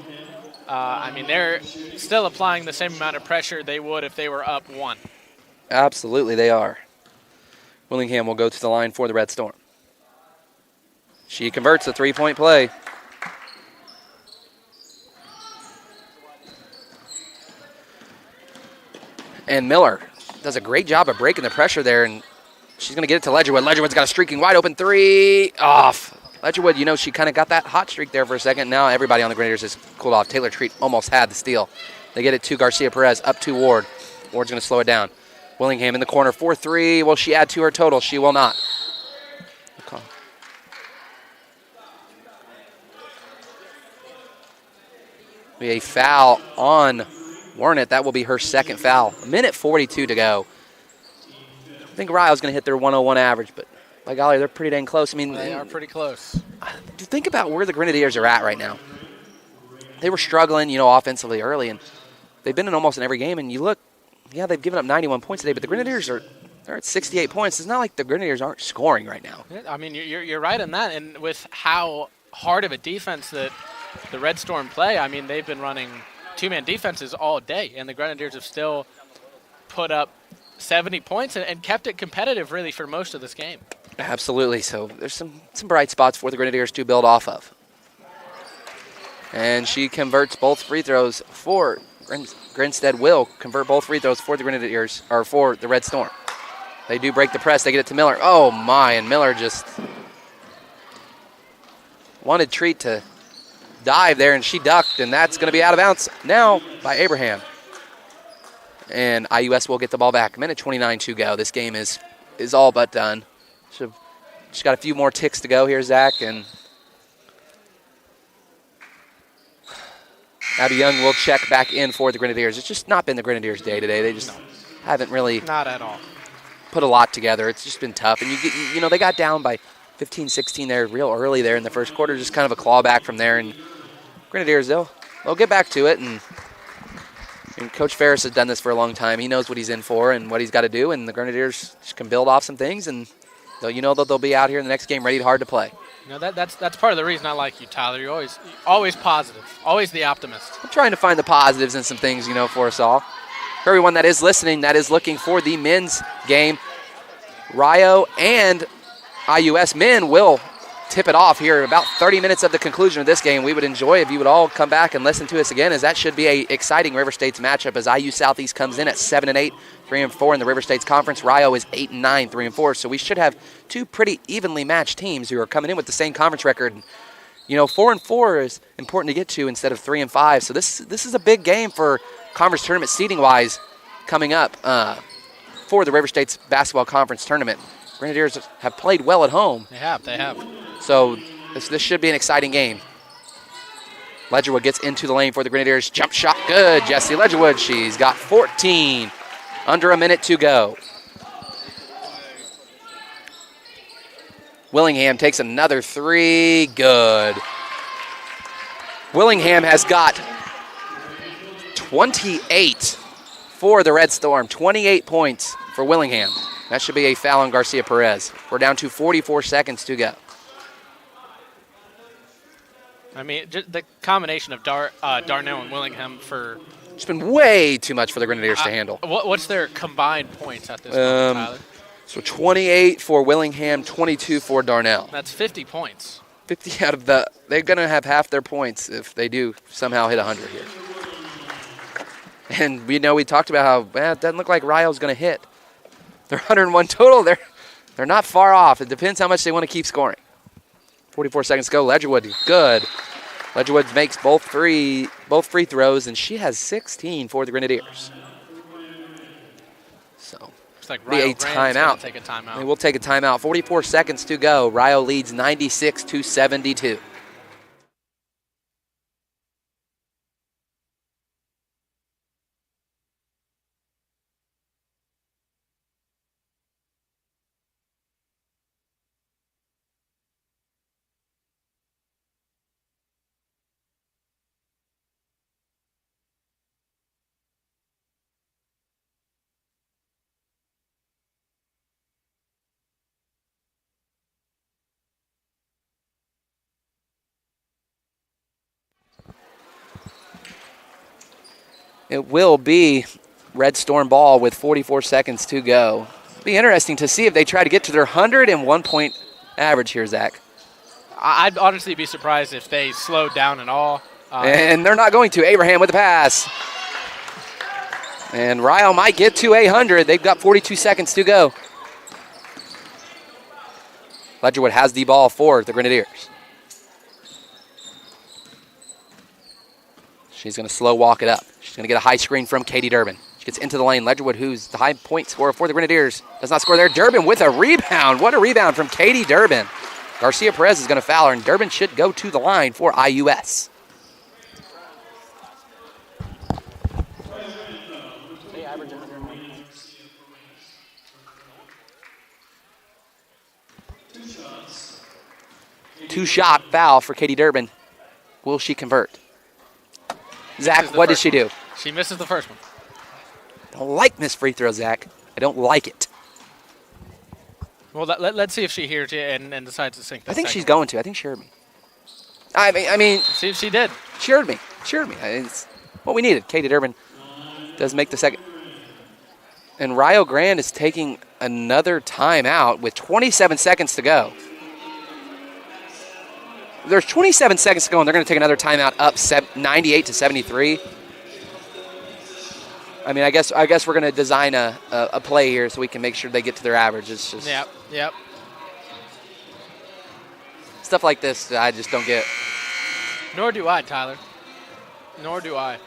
[SPEAKER 2] I mean, they're still applying the same amount of pressure they would if they were up 1.
[SPEAKER 1] Absolutely, they are. Willingham will go to the line for the Red Storm. She converts a 3-point play. And Miller does a great job of breaking the pressure there, and she's going to get it to Ledgerwood. Ledgerwood's got a streaking wide open 3. Off. Ledgerwood, you know, she kind of got that hot streak there for a second. Now everybody on the Grenadiers has cooled off. Taylor Treat almost had the steal. They get it to Garcia Perez, up to Ward. Ward's going to slow it down. Willingham in the corner, 4-3. Will she add to her total? She will not. Okay. A foul on Warnett. That will be her second foul. 1:42 to go. I think Rio's going to hit their 101 average, but by golly, they're pretty dang close. I mean,
[SPEAKER 2] They are pretty close.
[SPEAKER 1] Think about where the Grenadiers are at right now. They were struggling, you know, offensively early, and they've been in almost in every game. And you look, yeah, they've given up 91 points today, but the Grenadiers they're at 68 points. It's not like the Grenadiers aren't scoring right now.
[SPEAKER 2] I mean, you're right in that, and with how hard of a defense that the Red Storm play, I mean, they've been running two-man defenses all day, and the Grenadiers have still put up 70 points and kept it competitive, really, for most of this game.
[SPEAKER 1] Absolutely. So there's some bright spots for the Grenadiers to build off of. And she converts both free throws for Grinstead. Will convert both free throws for the Grenadiers, or for the Red Storm. They do break the press. They get it to Miller. Oh, my. And Miller just wanted Treat to dive there, and she ducked, and that's going to be out of bounds now by Abraham. And IUS will get the ball back. 1:29 to go. This game is all but done. She's got a few more ticks to go here, Zach, and Abby Young will check back in for the Grenadiers. It's just not been the Grenadiers' day today. They just haven't really
[SPEAKER 2] Not at all.
[SPEAKER 1] put a lot together. It's just been tough. And you know, they got down by 15-16 there real early there in the first quarter. Just kind of a claw back from there. And Grenadiers, they'll get back to it. And Coach Ferris has done this for a long time. He knows what he's in for and what he's got to do. And the Grenadiers just can build off some things. And they'll be out here in the next game ready hard to play.
[SPEAKER 2] That's part of the reason I like you, Tyler. You're always positive, always the optimist.
[SPEAKER 1] I'm trying to find the positives in some things, for us all. For everyone that is listening, that is looking for the men's game, Rio and IUS men will tip it off here about 30 minutes of the conclusion of this game. We would enjoy if you would all come back and listen to us again, as that should be a exciting River States matchup as IU Southeast comes in at 7-8, 3-4 in the River States Conference. Rio is 8-9, 3-4. So we should have two pretty evenly matched teams who are coming in with the same conference record. 4-4 is important to get to instead of 3-5. So this is a big game for conference tournament seeding wise coming up for the River States Basketball Conference Tournament. Grenadiers have played well at home.
[SPEAKER 2] They have.
[SPEAKER 1] So this should be an exciting game. Ledgerwood gets into the lane for the Grenadiers. Jump shot good. Jessie Ledgerwood, she's got 14. Under a minute to go. Willingham takes another three. Good. Willingham has got 28 for the Red Storm. 28 points for Willingham. That should be a foul on Garcia Perez. We're down to 44 seconds to go.
[SPEAKER 2] I mean, the combination of Darnell and Willingham for...
[SPEAKER 1] It's been way too much for the Grenadiers to handle.
[SPEAKER 2] What's their combined points at this point, Tyler?
[SPEAKER 1] So 28 for Willingham, 22 for Darnell.
[SPEAKER 2] That's 50 points.
[SPEAKER 1] 50 out of the... They're going to have half their points if they do somehow hit 100 here. And we talked about how it doesn't look like Rio's going to hit. They're 101 total. They're not far off. It depends how much they want to keep scoring. 44 seconds to go. Ledgerwood, good. Ledgerwood makes both free throws, and she has 16 for the Grenadiers. So,
[SPEAKER 2] looks like
[SPEAKER 1] be a timeout.
[SPEAKER 2] Take a timeout.
[SPEAKER 1] They will take a timeout. 44 seconds to go. Rio leads 96-72. It will be Red Storm ball with 44 seconds to go. It'll be interesting to see if they try to get to their 101-point average here, Zach.
[SPEAKER 2] I'd honestly be surprised if they slowed down at all.
[SPEAKER 1] And they're not going to. Abraham with the pass. And Rio might get to 100. They've got 42 seconds to go. Ledgerwood has the ball for the Grenadiers. She's going to slow walk it up. She's going to get a high screen from Katie Durbin. She gets into the lane. Ledgerwood, who's the high point scorer for the Grenadiers, does not score there. Durbin with a rebound. What a rebound from Katie Durbin. Garcia Perez is going to foul her, and Durbin should go to the line for IUS. Two-shot foul for Katie Durbin. Will she convert? Zach, what did she do?
[SPEAKER 2] She misses the first one.
[SPEAKER 1] I don't like missed free throw, Zach. I don't like it.
[SPEAKER 2] Well, let's see if she hears you and decides to sink.
[SPEAKER 1] I think she's going to. I think she heard me. I mean.
[SPEAKER 2] See if she did.
[SPEAKER 1] She heard me. She heard me. It's what we needed. Katie Durbin does make the second. And Rio Grande is taking another timeout with 27 seconds to go. There's 27 seconds to go, and they're going to take another timeout up 98-73. I mean, I guess we're going to design a play here so we can make sure they get to their average. It's just
[SPEAKER 2] Yep.
[SPEAKER 1] stuff like this I just don't get.
[SPEAKER 2] Nor do I, Tyler. Nor do I.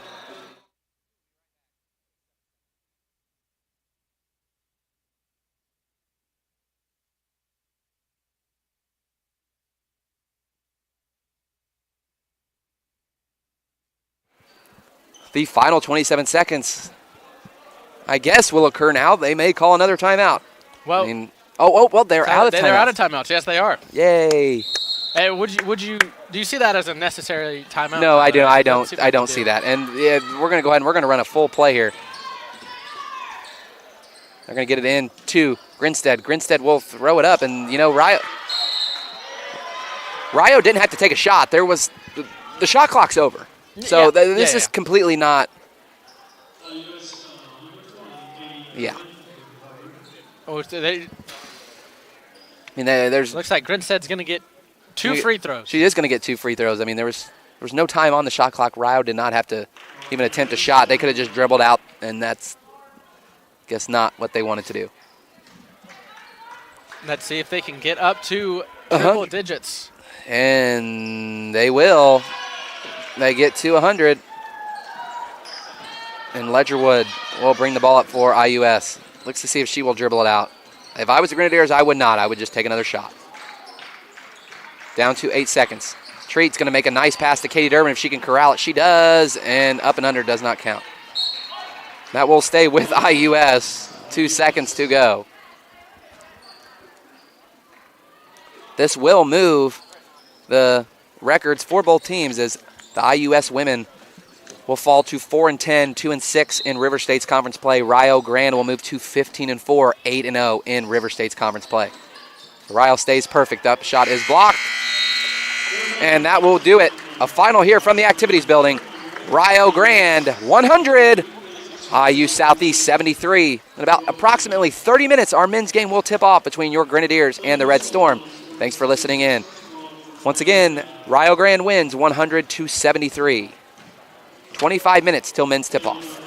[SPEAKER 1] The final 27 seconds, I guess, will occur now. They may call another timeout.
[SPEAKER 2] Well,
[SPEAKER 1] I mean, Well, they're out of timeouts.
[SPEAKER 2] They're out of timeouts. Yes, they are.
[SPEAKER 1] Yay.
[SPEAKER 2] Hey, do you see that as a necessary timeout?
[SPEAKER 1] No, I don't see that. And yeah, we're going to go ahead and we're going to run a full play here. They're going to get it in to Grinstead. Grinstead will throw it up, and Rio didn't have to take a shot. There was the shot clock's over. So this is completely not. Yeah.
[SPEAKER 2] Oh,
[SPEAKER 1] there's.
[SPEAKER 2] Looks like Grinstead's going to get 2 free throws.
[SPEAKER 1] She is going to get 2 free throws. I mean, there was no time on the shot clock. Rio did not have to even attempt a shot. They could have just dribbled out, and that's, I guess, not what they wanted to do.
[SPEAKER 2] Let's see if they can get up to triple digits.
[SPEAKER 1] And they will. They get to 100. And Ledgerwood will bring the ball up for IUS. Looks to see if she will dribble it out. If I was the Grenadiers, I would not. I would just take another shot. Down to 8 seconds. Treat's going to make a nice pass to Katie Durbin. If she can corral it, she does. And up and under does not count. That will stay with IUS. 2 seconds to go. This will move the records for both teams as the IUS women will fall to 4-10, 2-6 in River State's conference play. Rio Grande will move to 15-4, 8-0 in River State's conference play. Rio stays perfect. Up shot is blocked. And that will do it. A final here from the activities building. Rio Grande 100, IU Southeast 73. In about approximately 30 minutes, our men's game will tip off between your Grenadiers and the Red Storm. Thanks for listening in. Once again, Rio Grande wins 100-73. 25 minutes till men's tip-off.